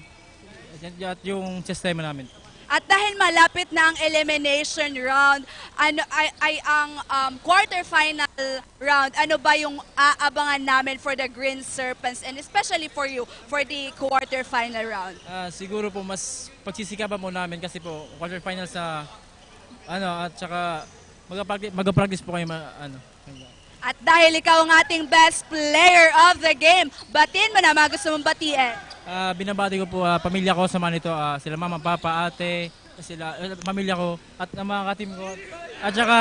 at yung chest time namin. At dahil malapit na ang elimination round, ano ay ang quarterfinal round, ano ba yung aabangan namin for the Green Serpents and especially for you for the quarterfinal round? Siguro po mas pagsisikapan mo namin kasi po quarterfinal sa at saka mag-practice po kayo At dahil ikaw ang ating best player of the game, batin mo na mga gusto mong batiin. Binabati ko po pamilya ko sa manito, sila mama, papa, ate, sila pamilya ko at ang mga ka-team ko. At saka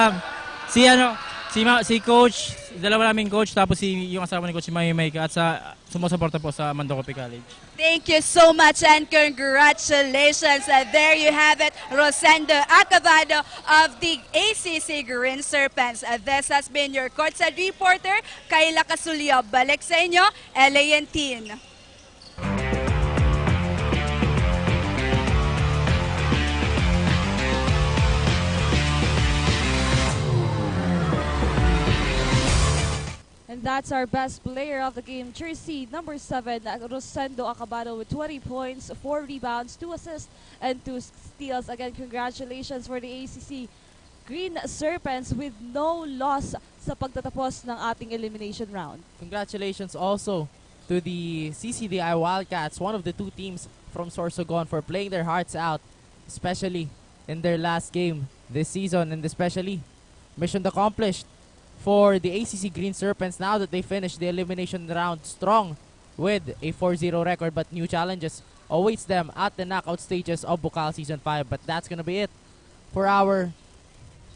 si coach, dalawa naming coach, tapos yung asawa ni coach si Maymayka at sa sumusuporta po sa Mandocopi College. Thank you so much and congratulations. There you have it, Rosendo Acabado of the ACC Green Serpents. This has been your courtside reporter, Kayla Casulio. Balik sa inyo, LA&Tin. And that's our best player of the game, jersey number 7, Rosendo Acabado with 20 points, 4 rebounds, 2 assists, and 2 steals. Again, congratulations for the ACC Green Serpents with no loss sa pagtatapos ng ating elimination round. Congratulations also to the CCDI Wildcats, one of the 2 teams from Sorsogon, for playing their hearts out, especially in their last game this season, and especially mission accomplished for the ACC Green Serpents now that they finished the elimination round strong with a 4-0 record, but new challenges awaits them at the knockout stages of Bucal Season 5. But that's gonna be it for our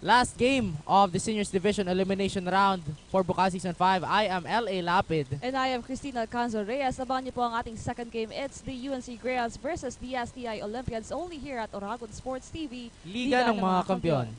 last game of the Seniors Division elimination round for Bucal Season 5. I am L.A. Lapid. And I am Cristina Alcanzo Reyes. Abangan niyo po ang ating second game. It's the UNC Greyhounds versus the STI Olympians, only here at Oragon Sports TV. Liga ng mga Kampiyon.